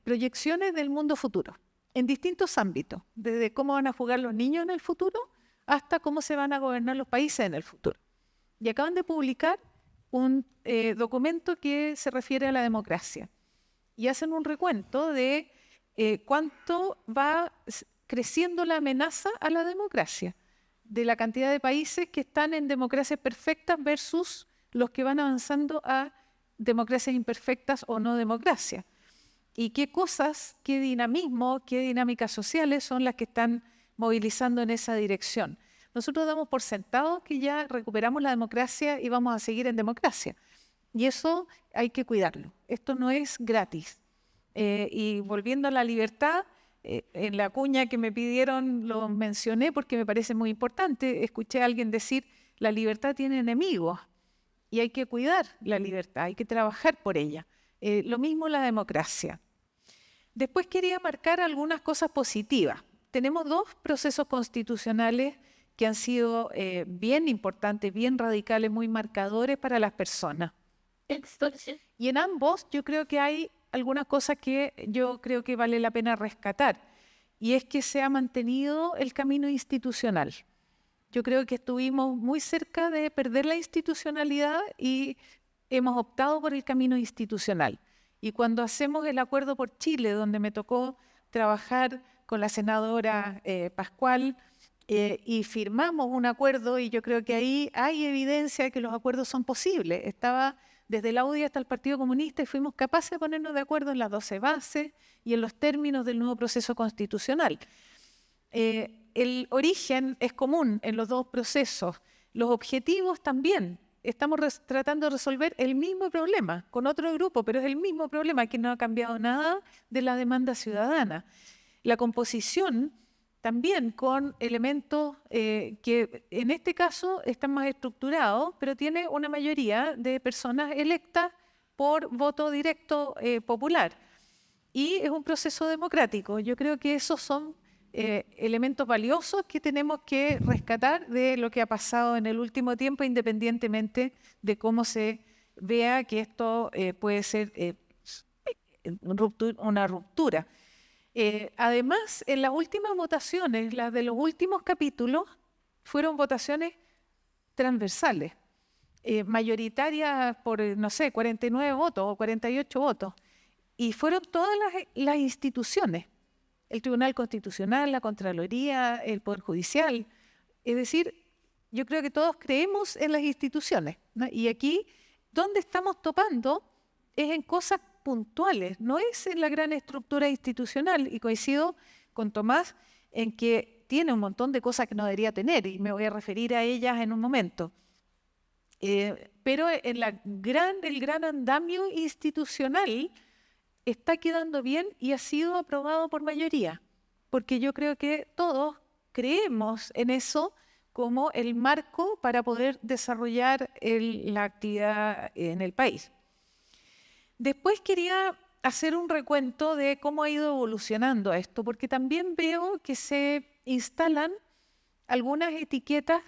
proyecciones del mundo futuro en distintos ámbitos, desde cómo van a jugar los niños en el futuro hasta cómo se van a gobernar los países en el futuro. Y acaban de publicar un documento que se refiere a la democracia y hacen un recuento de cuánto va creciendo la amenaza a la democracia, de la cantidad de países que están en democracias perfectas versus los que van avanzando a democracias imperfectas o no democracia. Y qué cosas, qué dinamismo, qué dinámicas sociales son las que están movilizando en esa dirección. Nosotros damos por sentado que ya recuperamos la democracia y vamos a seguir en democracia. Y eso hay que cuidarlo. Esto no es gratis. Y volviendo a la libertad, en la cuña que me pidieron lo mencioné porque me parece muy importante. Escuché a alguien decir, la libertad tiene enemigos y hay que cuidar la libertad, hay que trabajar por ella. Lo mismo la democracia. Después quería marcar algunas cosas positivas. Tenemos 2 procesos constitucionales que han sido bien importantes, bien radicales, muy marcadores para las personas. Y en ambos yo creo que hay algunas cosas que yo creo que vale la pena rescatar, y es que se ha mantenido el camino institucional. Yo creo que estuvimos muy cerca de perder la institucionalidad y hemos optado por el camino institucional. Y cuando hacemos el Acuerdo por Chile, donde me tocó trabajar con la senadora Pascual, y firmamos un acuerdo, y yo creo que ahí hay evidencia de que los acuerdos son posibles. Estaba desde la UDI hasta el Partido Comunista y fuimos capaces de ponernos de acuerdo en las 12 bases y en los términos del nuevo proceso constitucional. El origen es común en los 2 procesos, los objetivos también. Estamos tratando de resolver el mismo problema con otro grupo, pero es el mismo problema, que no ha cambiado nada de la demanda ciudadana. La composición también con elementos que en este caso están más estructurados, pero tiene una mayoría de personas electas por voto directo popular. Y es un proceso democrático. Yo creo que esos son elementos valiosos que tenemos que rescatar de lo que ha pasado en el último tiempo, independientemente de cómo se vea que esto puede ser una ruptura. Además, en las últimas votaciones, las de los últimos capítulos, fueron votaciones transversales, mayoritarias por, no sé, 49 votos o 48 votos, y fueron todas las instituciones, el Tribunal Constitucional, la Contraloría, el Poder Judicial. Es decir, yo creo que todos creemos en las instituciones, ¿no? Y aquí, donde estamos topando, es en cosas puntuales, no es en la gran estructura institucional, y coincido con Tomás en que tiene un montón de cosas que no debería tener, y me voy a referir a ellas en un momento. Pero en el gran andamio institucional está quedando bien y ha sido aprobado por mayoría, porque yo creo que todos creemos en eso como el marco para poder desarrollar la actividad en el país. Después quería hacer un recuento de cómo ha ido evolucionando esto, porque también veo que se instalan algunas etiquetas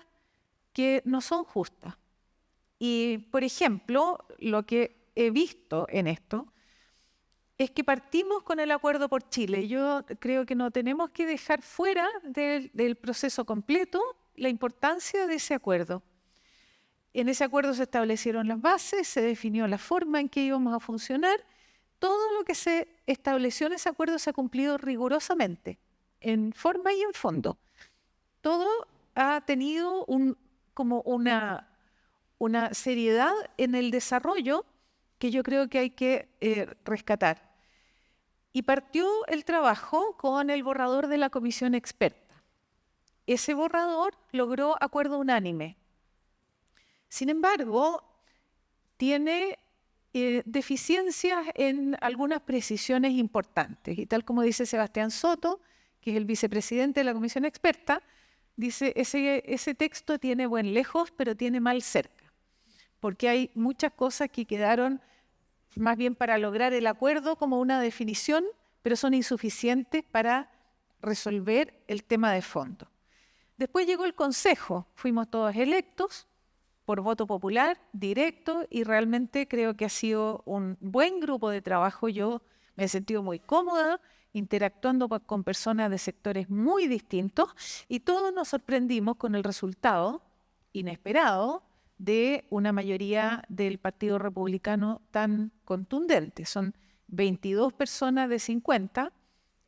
que no son justas. Y, por ejemplo, lo que he visto en esto es que partimos con el Acuerdo por Chile. Yo creo que no tenemos que dejar fuera del proceso completo la importancia de ese acuerdo. En ese acuerdo se establecieron las bases, se definió la forma en que íbamos a funcionar. Todo lo que se estableció en ese acuerdo se ha cumplido rigurosamente, en forma y en fondo. Todo ha tenido como una seriedad en el desarrollo que yo creo que hay que rescatar. Y partió el trabajo con el borrador de la comisión experta. Ese borrador logró acuerdo unánime. Sin embargo, tiene deficiencias en algunas precisiones importantes. Y tal como dice Sebastián Soto, que es el vicepresidente de la comisión experta, dice, ese texto tiene buen lejos, pero tiene mal cerca, porque hay muchas cosas que quedaron más bien para lograr el acuerdo como una definición, pero son insuficientes para resolver el tema de fondo. Después llegó el Consejo, fuimos todos electos por voto popular, directo, y realmente creo que ha sido un buen grupo de trabajo. Yo me he sentido muy cómoda interactuando con personas de sectores muy distintos y todos nos sorprendimos con el resultado inesperado de una mayoría del Partido Republicano tan contundente. Son 22 personas de 50,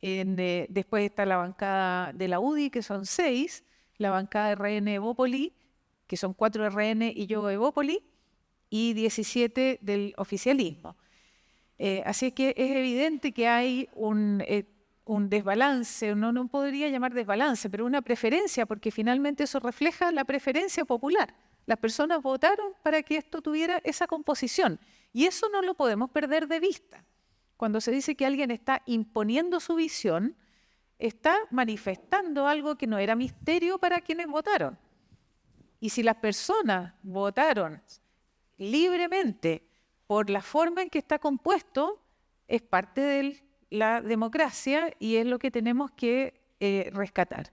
después está la bancada de la UDI, que son 6, la bancada de RN Evópoli, que son 4 RN y yo Evópoli, y 17 del oficialismo. Así es que es evidente que hay un desbalance, no podría llamar desbalance, pero una preferencia, porque finalmente eso refleja la preferencia popular. Las personas votaron para que esto tuviera esa composición, y eso no lo podemos perder de vista. Cuando se dice que alguien está imponiendo su visión, está manifestando algo que no era misterio para quienes votaron. Y si las personas votaron libremente por la forma en que está compuesto, es parte de la democracia y es lo que tenemos que rescatar.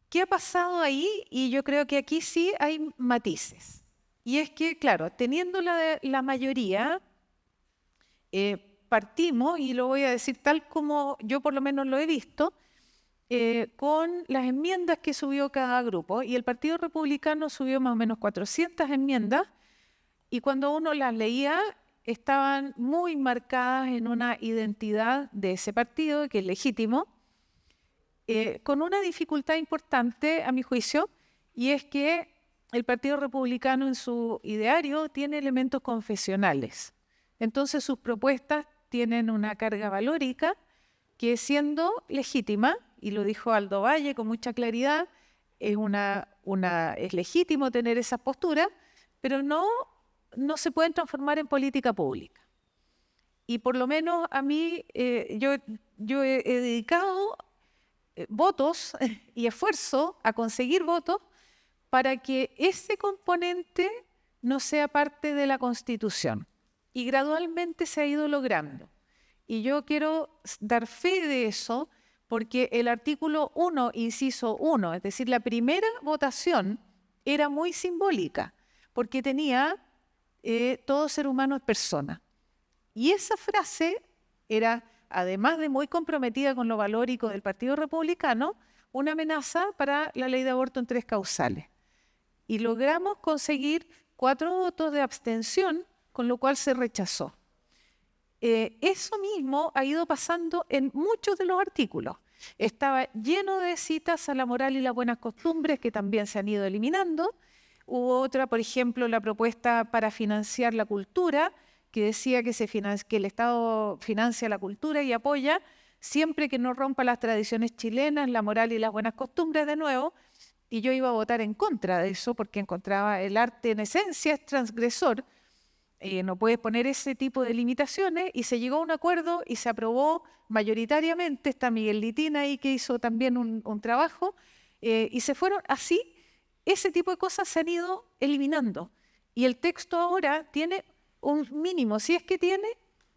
¿Qué ha pasado ahí? Y yo creo que aquí sí hay matices. Y es que, claro, teniendo la mayoría, partimos, y lo voy a decir tal como yo por lo menos lo he visto, con las enmiendas que subió cada grupo, y el Partido Republicano subió más o menos 400 enmiendas, y cuando uno las leía estaban muy marcadas en una identidad de ese partido, que es legítimo, con una dificultad importante a mi juicio, y es que el Partido Republicano en su ideario tiene elementos confesionales. Entonces sus propuestas tienen una carga valórica que, siendo legítima, y lo dijo Aldo Valle con mucha claridad, es legítimo tener esas posturas, pero no se pueden transformar en política pública. Y por lo menos a mí, yo he dedicado votos y esfuerzo a conseguir votos para que ese componente no sea parte de la Constitución. Y gradualmente se ha ido logrando. Y yo quiero dar fe de eso, porque el artículo 1, inciso 1, es decir, la primera votación, era muy simbólica, porque tenía todo ser humano es persona. Y esa frase era, además de muy comprometida con lo valórico del Partido Republicano, una amenaza para la ley de aborto en 3 causales. Y logramos conseguir 4 votos de abstención, con lo cual se rechazó. Eso mismo ha ido pasando en muchos de los artículos. Estaba lleno de citas a la moral y las buenas costumbres, que también se han ido eliminando. Hubo otra, por ejemplo, la propuesta para financiar la cultura, que decía que el Estado financia la cultura y apoya siempre que no rompa las tradiciones chilenas, la moral y las buenas costumbres de nuevo. Y yo iba a votar en contra de eso, porque encontraba el arte en esencia es transgresor. No puedes poner ese tipo de limitaciones, y se llegó a un acuerdo y se aprobó mayoritariamente. Está Miguel Litín ahí, que hizo también un trabajo, y se fueron así. Ese tipo de cosas se han ido eliminando, y el texto ahora tiene un mínimo, si es que tiene,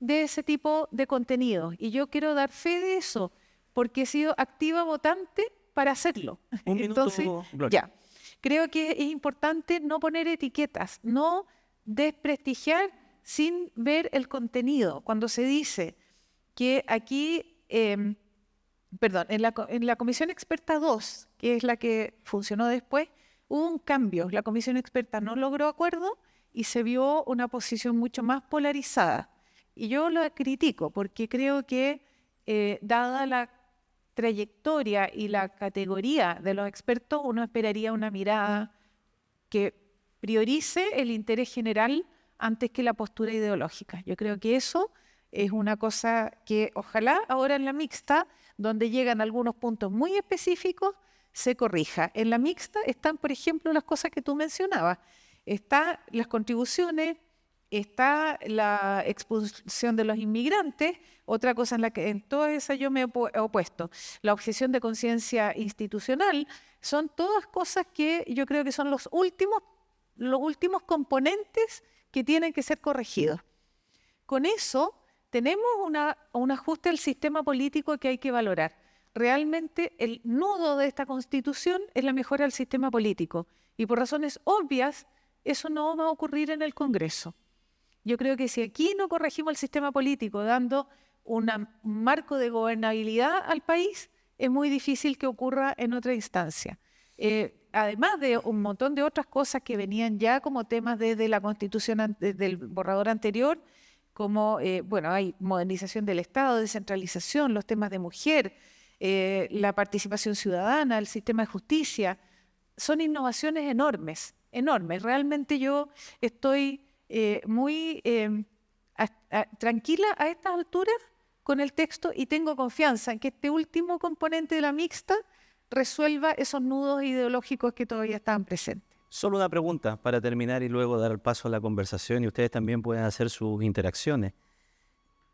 de ese tipo de contenido, y yo quiero dar fe de eso, porque he sido activa votante para hacerlo. Entonces, ya, creo que es importante no poner etiquetas, no desprestigiar sin ver el contenido. Cuando se dice que aquí, en la Comisión Experta 2, que es la que funcionó después, hubo un cambio. La Comisión Experta no logró acuerdo y se vio una posición mucho más polarizada. Y yo lo critico porque creo que, dada la trayectoria y la categoría de los expertos, uno esperaría una mirada que priorice el interés general antes que la postura ideológica. Yo creo que eso es una cosa que ojalá ahora en la mixta, donde llegan algunos puntos muy específicos, se corrija. En la mixta están, por ejemplo, las cosas que tú mencionabas. Están las contribuciones, está la expulsión de los inmigrantes, otra cosa en la que en todas esas yo me he opuesto. La objeción de conciencia institucional, son todas cosas que yo creo que son los últimos componentes que tienen que ser corregidos. Con eso tenemos un ajuste al sistema político que hay que valorar. Realmente el nudo de esta Constitución es la mejora del sistema político y por razones obvias eso no va a ocurrir en el Congreso. Yo creo que si aquí no corregimos el sistema político dando un marco de gobernabilidad al país, es muy difícil que ocurra en otra instancia. Además de un montón de otras cosas que venían ya como temas desde la Constitución, desde el borrador anterior, como, hay modernización del Estado, descentralización, los temas de mujer, la participación ciudadana, el sistema de justicia. Son innovaciones enormes, enormes. Realmente yo estoy muy tranquila a estas alturas con el texto y tengo confianza en que este último componente de la mixta resuelva esos nudos ideológicos que todavía estaban presentes. Solo una pregunta para terminar y luego dar el paso a la conversación y ustedes también pueden hacer sus interacciones.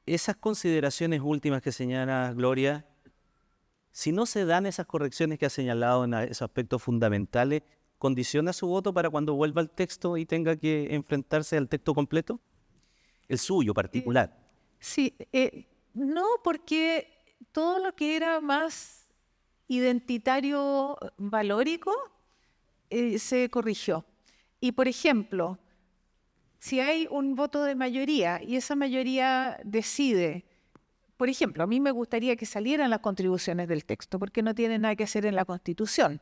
Esas consideraciones últimas que señala Gloria, si no se dan esas correcciones que ha señalado en esos aspectos fundamentales, ¿condiciona su voto para cuando vuelva al texto y tenga que enfrentarse al texto completo? El suyo particular. Sí, no, porque todo lo que era más identitario valórico se corrigió. Y, por ejemplo, si hay un voto de mayoría y esa mayoría decide, por ejemplo, a mí me gustaría que salieran las contribuciones del texto, porque no tiene nada que hacer en la Constitución.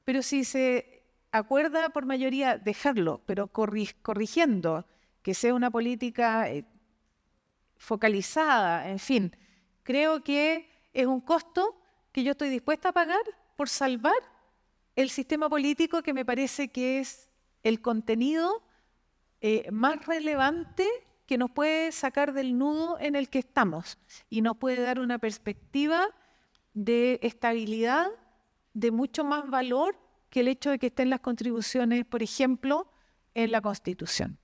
Pero si se acuerda por mayoría dejarlo, pero corrigiendo, que sea una política focalizada, en fin, creo que es un costo que yo estoy dispuesta a pagar por salvar el sistema político, que me parece que es el contenido más relevante que nos puede sacar del nudo en el que estamos y nos puede dar una perspectiva de estabilidad, de mucho más valor que el hecho de que estén las contribuciones, por ejemplo, en la Constitución.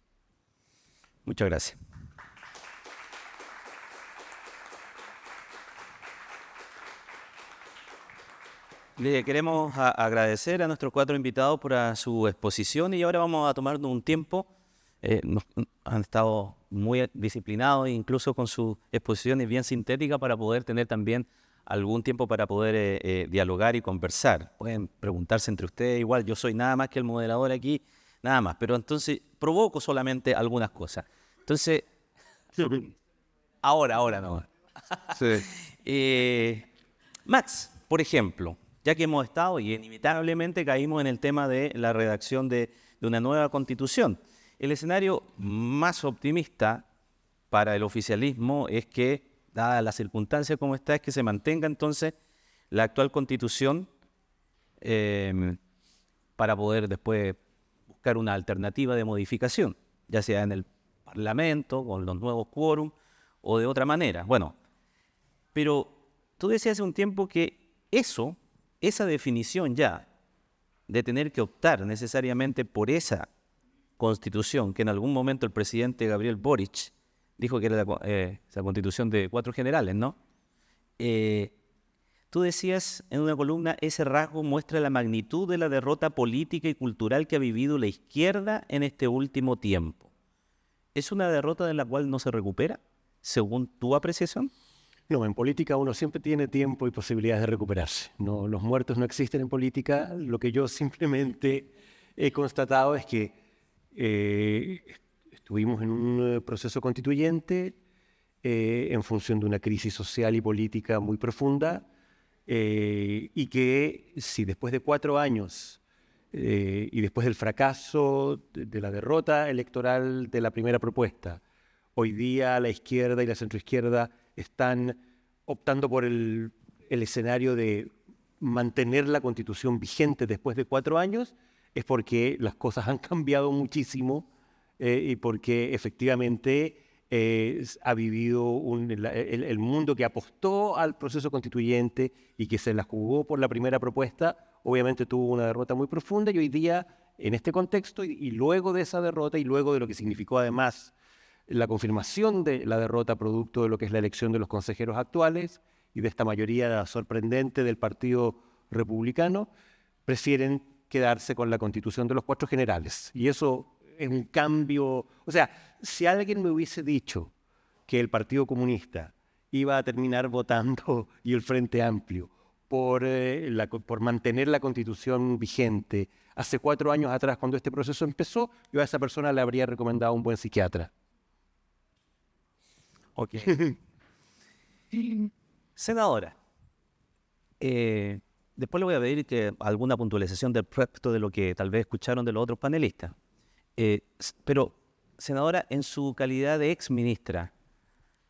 Muchas gracias. Le queremos agradecer a nuestros 4 invitados por su exposición y ahora vamos a tomarnos un tiempo. Han estado muy disciplinados, incluso con sus exposiciones bien sintéticas, para poder tener también algún tiempo para poder dialogar y conversar. Pueden preguntarse entre ustedes, igual yo soy nada más que el moderador aquí, nada más, pero entonces provoco solamente algunas cosas. Entonces, ahora no. Sí. Max, por ejemplo, ya que hemos estado y inevitablemente caímos en el tema de la redacción de una nueva constitución. El escenario más optimista para el oficialismo es que, dada la circunstancia como está, es que se mantenga entonces la actual constitución para poder después buscar una alternativa de modificación, ya sea en el Parlamento, con los nuevos quórum o de otra manera. Bueno, pero tú decías hace un tiempo que esa definición ya de tener que optar necesariamente por esa constitución que en algún momento el presidente Gabriel Boric dijo que era esa constitución de 4 generales, ¿no? Tú decías en una columna, ese rasgo muestra la magnitud de la derrota política y cultural que ha vivido la izquierda en este último tiempo. ¿Es una derrota de la cual no se recupera, según tu apreciación? No, en política uno siempre tiene tiempo y posibilidades de recuperarse. No, los muertos no existen en política. Lo que yo simplemente he constatado es que estuvimos en un proceso constituyente en función de una crisis social y política muy profunda y que si después de 4 años y después del fracaso de la derrota electoral de la primera propuesta, hoy día la izquierda y la centroizquierda están optando por el escenario de mantener la Constitución vigente después de 4 años, es porque las cosas han cambiado muchísimo y porque efectivamente ha vivido el mundo que apostó al proceso constituyente y que se la jugó por la primera propuesta, obviamente tuvo una derrota muy profunda y hoy día, en este contexto y luego de esa derrota y luego de lo que significó además la confirmación de la derrota producto de lo que es la elección de los consejeros actuales y de esta mayoría sorprendente del Partido Republicano, prefieren quedarse con la constitución de los 4 generales. Y eso es un cambio. O sea, si alguien me hubiese dicho que el Partido Comunista iba a terminar votando y el Frente Amplio por mantener la Constitución vigente hace 4 años atrás, cuando este proceso empezó, yo a esa persona le habría recomendado un buen psiquiatra. Ok. Senadora, después le voy a pedir que alguna puntualización del respecto de lo que tal vez escucharon de los otros panelistas. Pero, senadora, en su calidad de ex ministra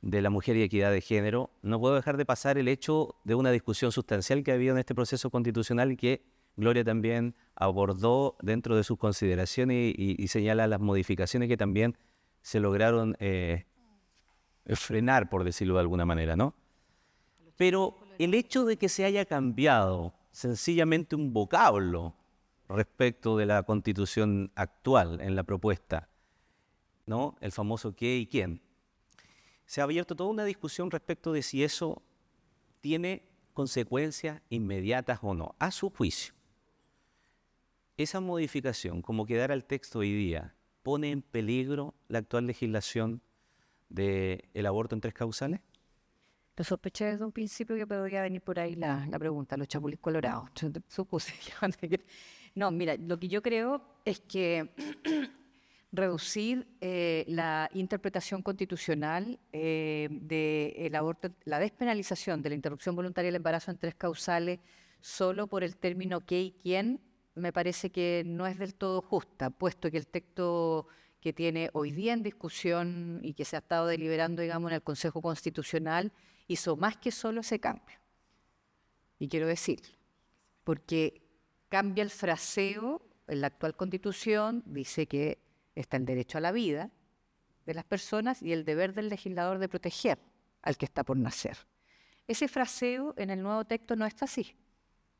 de la Mujer y Equidad de Género, no puedo dejar de pasar el hecho de una discusión sustancial que ha habido en este proceso constitucional y que Gloria también abordó dentro de sus consideraciones y señala las modificaciones que también se lograron frenar, por decirlo de alguna manera, ¿no? Pero el hecho de que se haya cambiado sencillamente un vocablo respecto de la Constitución actual en la propuesta, ¿no? El famoso qué y quién. Se ha abierto toda una discusión respecto de si eso tiene consecuencias inmediatas o no, a su juicio. Esa modificación, como quedara el texto hoy día, ¿pone en peligro la actual legislación del aborto en 3 causales? Lo sospeché desde un principio que podría venir por ahí la pregunta, los chapulines colorados. Yo supuse. No, mira, lo que yo creo es que reducir la interpretación constitucional del aborto, la despenalización de la interrupción voluntaria del embarazo en 3 causales solo por el término qué y quién, me parece que no es del todo justa, puesto que el texto que tiene hoy día en discusión y que se ha estado deliberando, digamos, en el Consejo Constitucional, hizo más que solo ese cambio. Y quiero decirlo, porque cambia el fraseo en la actual Constitución, dice que está el derecho a la vida de las personas y el deber del legislador de proteger al que está por nacer. Ese fraseo en el nuevo texto no está así.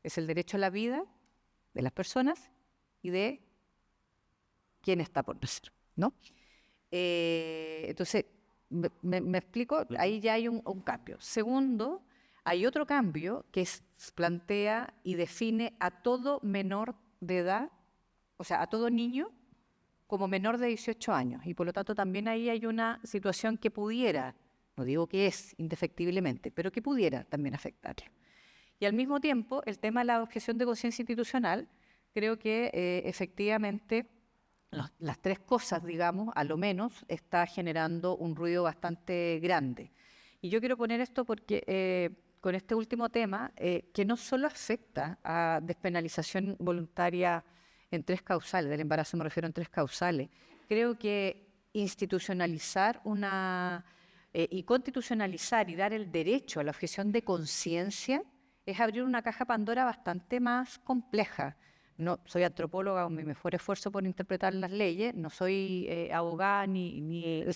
Es el derecho a la vida de las personas y de quién está por nacer, ¿no? Entonces, ¿me explico? Ahí ya hay un cambio. Segundo, hay otro cambio que plantea y define a todo menor de edad, o sea, a todo niño como menor de 18 años. Y por lo tanto también ahí hay una situación que pudiera, no digo que es indefectiblemente, pero que pudiera también afectarlo. Y al mismo tiempo, el tema de la objeción de conciencia institucional, creo que efectivamente las 3 cosas, digamos, a lo menos, está generando un ruido bastante grande. Y yo quiero poner esto porque con este último tema, que no solo afecta a despenalización voluntaria en 3 causales, del embarazo me refiero en 3 causales, creo que institucionalizar y constitucionalizar y dar el derecho a la objeción de conciencia es abrir una caja Pandora bastante más compleja. No soy antropóloga con mi mejor esfuerzo por interpretar las leyes, no soy abogada ni de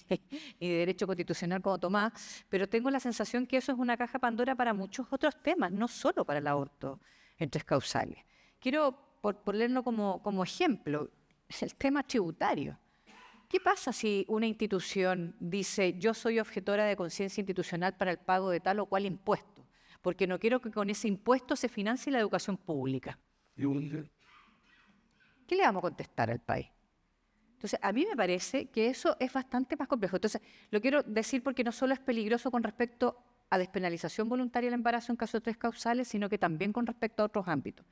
derecho constitucional como Tomás, pero tengo la sensación que eso es una caja Pandora para muchos otros temas, no solo para el aborto en 3 causales. Quiero ponerlo como ejemplo, el tema tributario. ¿Qué pasa si una institución dice yo soy objetora de conciencia institucional para el pago de tal o cual impuesto? Porque no quiero que con ese impuesto se financie la educación pública. ¿Qué le vamos a contestar al país? Entonces, a mí me parece que eso es bastante más complejo. Entonces, lo quiero decir porque no solo es peligroso con respecto a despenalización voluntaria del embarazo en caso de 3 causales, sino que también con respecto a otros ámbitos.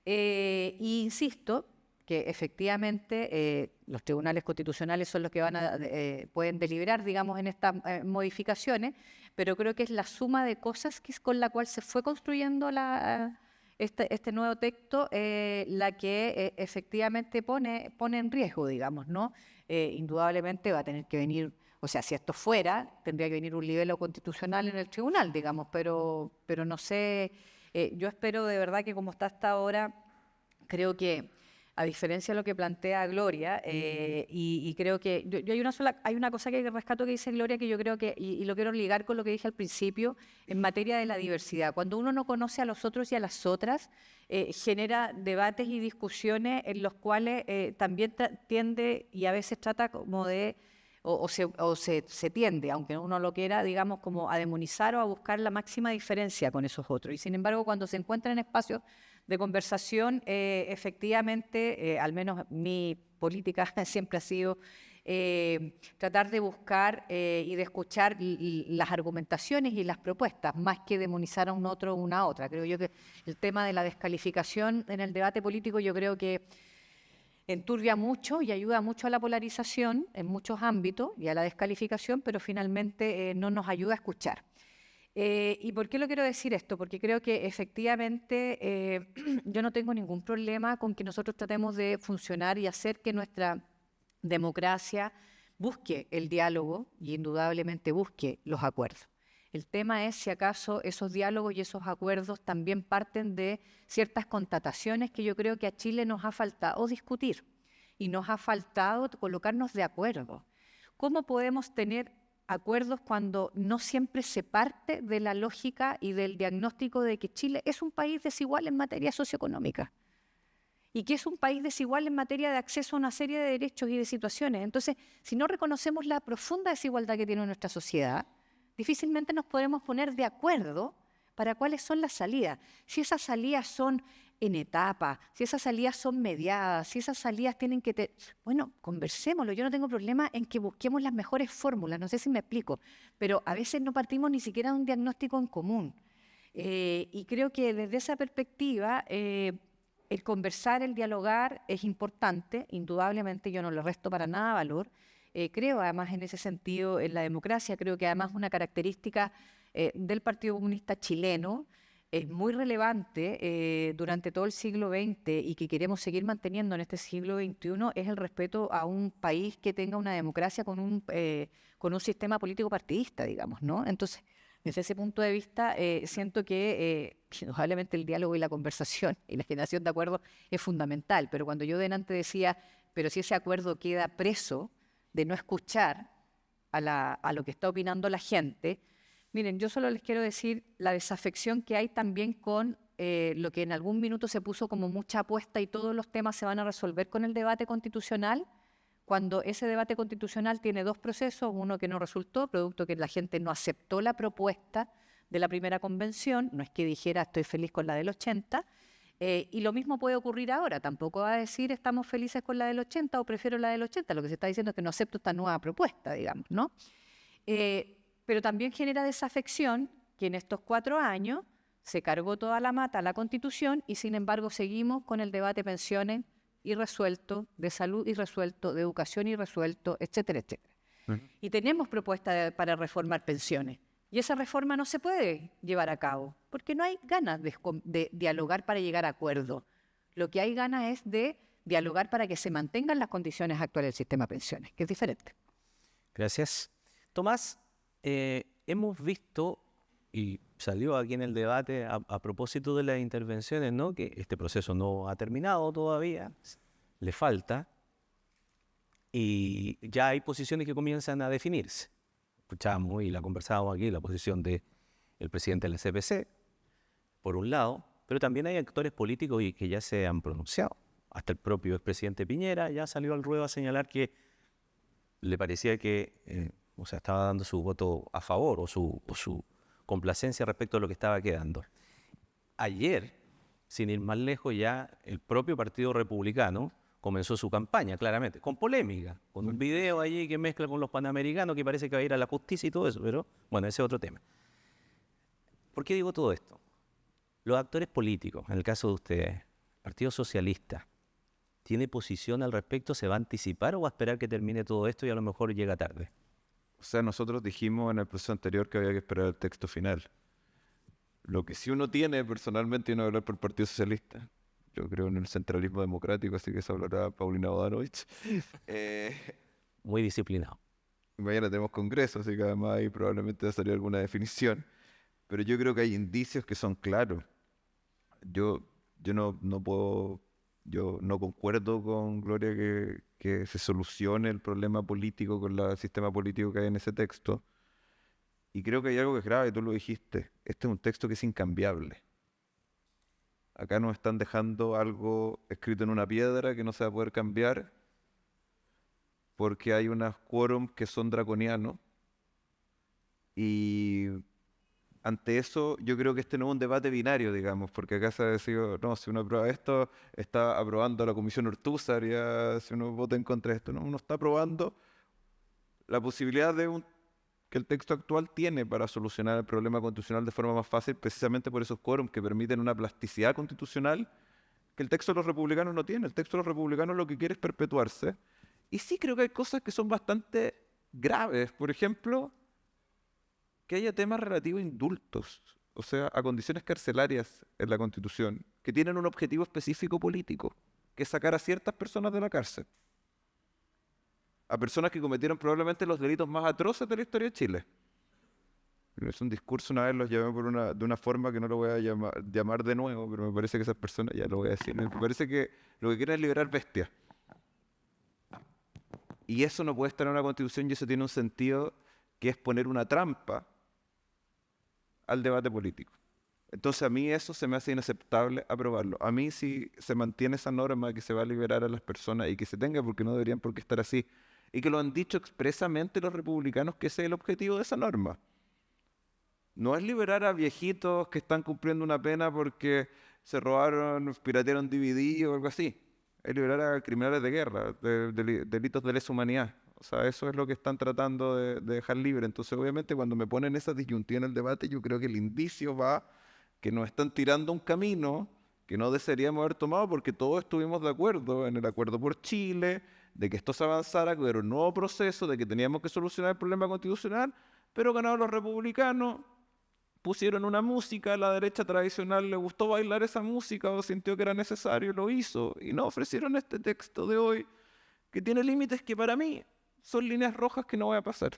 Insisto que efectivamente los tribunales constitucionales son los que pueden deliberar, digamos, en estas modificaciones, pero creo que es la suma de cosas con la cual se fue construyendo este nuevo texto la que efectivamente pone en riesgo, digamos, ¿no? Indudablemente va a tener que venir, o sea, si esto fuera, tendría que venir un libelo constitucional en el tribunal, digamos, pero no sé, yo espero de verdad que como está hasta ahora, creo que a diferencia de lo que plantea Gloria, y creo que hay una cosa que rescato que dice Gloria que yo creo que, y lo quiero ligar con lo que dije al principio, en materia de la diversidad. Cuando uno no conoce a los otros y a las otras, genera debates y discusiones en los cuales también tiende y a veces trata como de, se tiende, aunque uno lo quiera, digamos, como a demonizar o a buscar la máxima diferencia con esos otros. Y sin embargo, cuando se encuentran en espacios de conversación, efectivamente, al menos mi política siempre ha sido tratar de buscar y de escuchar las argumentaciones y las propuestas, más que demonizar a un otro o una otra. Creo yo que el tema de la descalificación en el debate político, yo creo que enturbia mucho y ayuda mucho a la polarización en muchos ámbitos y a la descalificación, pero finalmente no nos ayuda a escuchar. ¿Y por qué lo quiero decir esto? Porque creo que efectivamente yo no tengo ningún problema con que nosotros tratemos de funcionar y hacer que nuestra democracia busque el diálogo y indudablemente busque los acuerdos. El tema es si acaso esos diálogos y esos acuerdos también parten de ciertas constataciones que yo creo que a Chile nos ha faltado discutir y nos ha faltado colocarnos de acuerdo. ¿Cómo podemos tener acuerdos cuando no siempre se parte de la lógica y del diagnóstico de que Chile es un país desigual en materia socioeconómica y que es un país desigual en materia de acceso a una serie de derechos y de situaciones? Entonces, si no reconocemos la profunda desigualdad que tiene nuestra sociedad, difícilmente nos podremos poner de acuerdo para cuáles son las salidas. Si esas salidas son en etapa, si esas salidas son mediadas, si esas salidas tienen que... Bueno, conversémoslo. Yo no tengo problema en que busquemos las mejores fórmulas, no sé si me explico, pero a veces no partimos ni siquiera de un diagnóstico en común. Y creo que desde esa perspectiva, el conversar, el dialogar es importante, indudablemente yo no le resto para nada valor. Creo además en ese sentido en la democracia, creo que además una característica del Partido Comunista chileno es muy relevante durante todo el siglo XX y que queremos seguir manteniendo en este siglo XXI es el respeto a un país que tenga una democracia con un sistema político partidista, digamos, ¿no? Entonces, desde ese punto de vista, siento que indudablemente el diálogo y la conversación y la generación de acuerdos es fundamental, pero cuando yo delante decía, pero si ese acuerdo queda preso de no escuchar a lo que está opinando la gente, miren, yo solo les quiero decir la desafección que hay también con lo que en algún minuto se puso como mucha apuesta y todos los temas se van a resolver con el debate constitucional, cuando ese debate constitucional tiene dos procesos, uno que no resultó, producto que la gente no aceptó la propuesta de la primera convención, no es que dijera estoy feliz con la del 80, y lo mismo puede ocurrir ahora, tampoco va a decir estamos felices con la del 80 o prefiero la del 80, lo que se está diciendo es que no acepto esta nueva propuesta, digamos, ¿no? Pero también genera desafección que en estos 4 años se cargó toda la mata a la Constitución y sin embargo seguimos con el debate de pensiones irresuelto, de salud irresuelto, de educación irresuelto, etcétera, etcétera. Y tenemos propuestas para reformar pensiones. Y esa reforma no se puede llevar a cabo, porque no hay ganas de dialogar para llegar a acuerdo. Lo que hay ganas es de dialogar para que se mantengan las condiciones actuales del sistema de pensiones, que es diferente. Gracias. Tomás, hemos visto, y salió aquí en el debate a propósito de las intervenciones, ¿no?, que este proceso no ha terminado todavía, le falta, y ya hay posiciones que comienzan a definirse. Escuchamos y la conversábamos aquí, la posición del presidente del CPC, por un lado, pero también hay actores políticos que ya se han pronunciado. Hasta el propio expresidente Piñera ya salió al ruedo a señalar que le parecía que estaba dando su voto a favor o su complacencia respecto a lo que estaba quedando. Ayer, sin ir más lejos, ya el propio Partido Republicano comenzó su campaña, claramente, con polémica, con un video allí que mezcla con los panamericanos, que parece que va a ir a la justicia y todo eso, pero bueno, ese es otro tema. ¿Por qué digo todo esto? Los actores políticos, en el caso de ustedes, el Partido Socialista, ¿tiene posición al respecto? ¿Se va a anticipar o va a esperar que termine todo esto y a lo mejor llega tarde? O sea, nosotros dijimos en el proceso anterior que había que esperar el texto final. Lo que sí uno tiene, personalmente, y no hablar por el Partido Socialista, yo creo en el centralismo democrático, así que eso hablará Paulina Bodanovich. Muy disciplinado. Mañana tenemos congreso, así que además ahí probablemente va a salir alguna definición. Pero yo creo que hay indicios que son claros. Yo no concuerdo con Gloria que se solucione el problema político con el sistema político que hay en ese texto. Y creo que hay algo que es grave, tú lo dijiste. Este es un texto que es incambiable. Acá nos están dejando algo escrito en una piedra que no se va a poder cambiar porque hay unos quórum que son draconianos y ante eso, yo creo que este no es un debate binario, digamos, porque acá se ha decidido, no, si uno aprueba esto, está aprobando la Comisión Ortúzar, ya, si uno vota en contra de esto, no, uno está aprobando la posibilidad que el texto actual tiene para solucionar el problema constitucional de forma más fácil, precisamente por esos quórums que permiten una plasticidad constitucional que el texto de los republicanos no tiene. El texto de los republicanos lo que quiere es perpetuarse. Y sí creo que hay cosas que son bastante graves. Por ejemplo, que haya temas relativos a indultos, o sea, a condiciones carcelarias en la Constitución, que tienen un objetivo específico político, que es sacar a ciertas personas de la cárcel. A personas que cometieron probablemente los delitos más atroces de la historia de Chile. Es un discurso, una vez los llamé de una forma que no lo voy a llamar de nuevo, pero me parece que esas personas, ya lo voy a decir, me parece que lo que quieren es liberar bestias. Y eso no puede estar en una constitución y eso tiene un sentido que es poner una trampa al debate político. Entonces a mí eso se me hace inaceptable aprobarlo. A mí si se mantiene esa norma que se va a liberar a las personas y que se tenga, porque no deberían por qué estar así, y que lo han dicho expresamente los republicanos que ese es el objetivo de esa norma. No es liberar a viejitos que están cumpliendo una pena porque se robaron, piratearon DVD o algo así. Es liberar a criminales de guerra, delitos de lesa humanidad. O sea, eso es lo que están tratando de dejar libre. Entonces, obviamente, cuando me ponen esa disyuntiva en el debate, yo creo que el indicio va que nos están tirando un camino que no desearíamos haber tomado porque todos estuvimos de acuerdo en el acuerdo por Chile, de que esto se avanzara, que era un nuevo proceso, de que teníamos que solucionar el problema constitucional, pero ganaron los republicanos, pusieron una música, a la derecha tradicional le gustó bailar esa música o sintió que era necesario y lo hizo, y nos ofrecieron este texto de hoy que tiene límites que para mí son líneas rojas que no voy a pasar.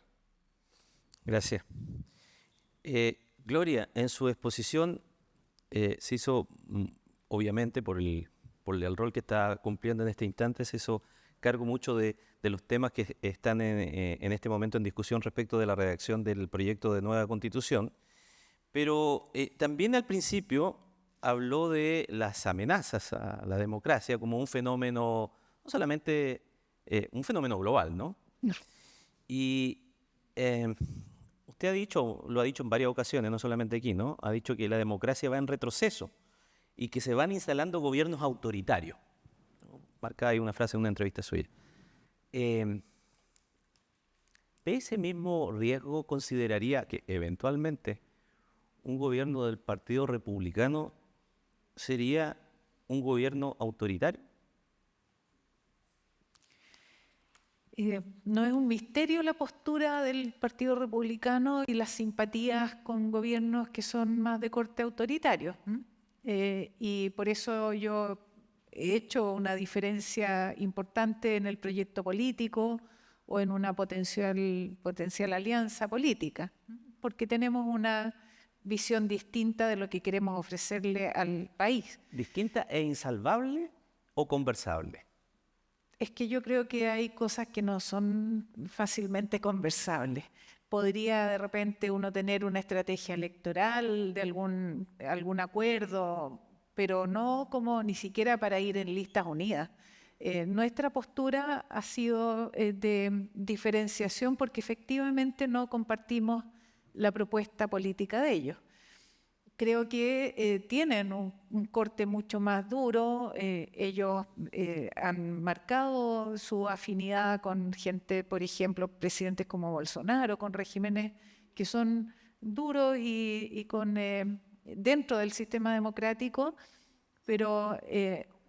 Gracias. Gloria, en su exposición se hizo, obviamente, por el rol que está cumpliendo en este instante, se hizo cargo mucho de los temas que están en este momento en discusión respecto de la redacción del proyecto de nueva Constitución, pero también al principio habló de las amenazas a la democracia como un fenómeno, no solamente un fenómeno global, ¿no? Y usted lo ha dicho en varias ocasiones, no solamente aquí, ¿no? Ha dicho que la democracia va en retroceso y que se van instalando gobiernos autoritarios. Marca ahí una frase en una entrevista suya. ¿Ve ese mismo riesgo? ¿Consideraría que eventualmente un gobierno del Partido Republicano sería un gobierno autoritario? No es un misterio la postura del Partido Republicano y las simpatías con gobiernos que son más de corte autoritario. Y por eso yo he hecho una diferencia importante en el proyecto político o en una potencial alianza política, porque tenemos una visión distinta de lo que queremos ofrecerle al país. ¿Distinta e insalvable o conversable? Es que yo creo que hay cosas que no son fácilmente conversables. Podría de repente uno tener una estrategia electoral de algún acuerdo, pero no como ni siquiera para ir en listas unidas. Nuestra postura ha sido de diferenciación porque efectivamente no compartimos la propuesta política de ellos. Creo que tienen un corte mucho más duro. Ellos han marcado su afinidad con gente, por ejemplo, presidentes como Bolsonaro, con regímenes que son duros y con dentro del sistema democrático, pero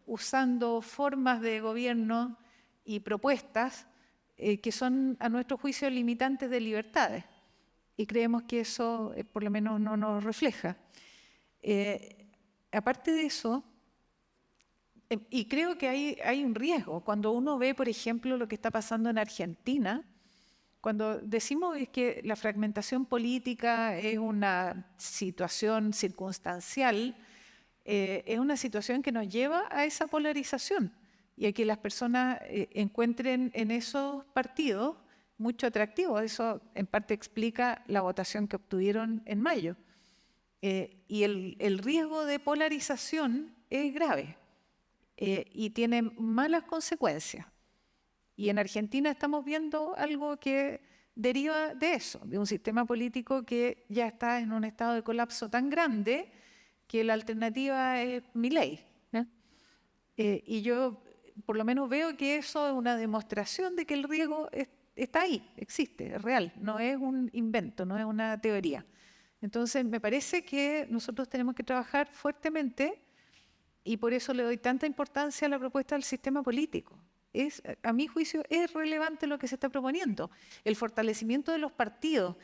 usando formas de gobierno y propuestas que son, a nuestro juicio, limitantes de libertades. Y creemos que eso, por lo menos, no nos refleja. Aparte de eso, y creo que hay un riesgo. Cuando uno ve, por ejemplo, lo que está pasando en Argentina, cuando decimos que la fragmentación política es una situación circunstancial, es una situación que nos lleva a esa polarización y a que las personas encuentren en esos partidos mucho atractivo. Eso en parte explica la votación que obtuvieron en mayo. Y el riesgo de polarización es grave y tiene malas consecuencias. Y en Argentina estamos viendo algo que deriva de eso, de un sistema político que ya está en un estado de colapso tan grande que la alternativa es Milei. Y yo por lo menos veo que eso es una demostración de que el riesgo está ahí, existe, es real, no es un invento, no es una teoría. Entonces me parece que nosotros tenemos que trabajar fuertemente y por eso le doy tanta importancia a la propuesta del sistema político. A mi juicio es relevante lo que se está proponiendo, el fortalecimiento de los partidos.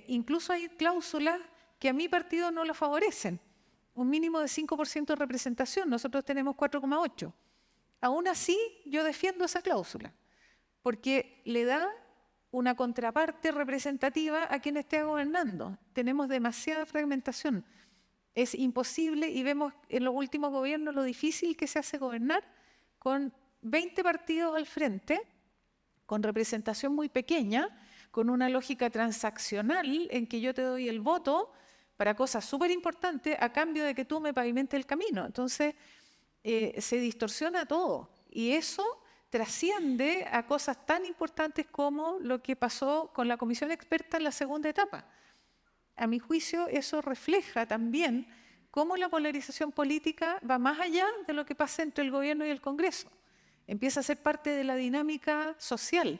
Incluso hay cláusulas que a mi partido no lo favorecen. Un mínimo de 5% de representación, nosotros tenemos 4,8%. Aún así, yo defiendo esa cláusula, porque le da una contraparte representativa a quien esté gobernando. Tenemos demasiada fragmentación. Es imposible, y vemos en los últimos gobiernos lo difícil que se hace gobernar con 20 partidos al frente, con representación muy pequeña, con una lógica transaccional en que yo te doy el voto para cosas súper importantes a cambio de que tú me pavimentes el camino. Entonces, se distorsiona todo y eso trasciende a cosas tan importantes como lo que pasó con la comisión experta en la segunda etapa. A mi juicio, eso refleja también cómo la polarización política va más allá de lo que pasa entre el gobierno y el Congreso. Empieza a ser parte de la dinámica social.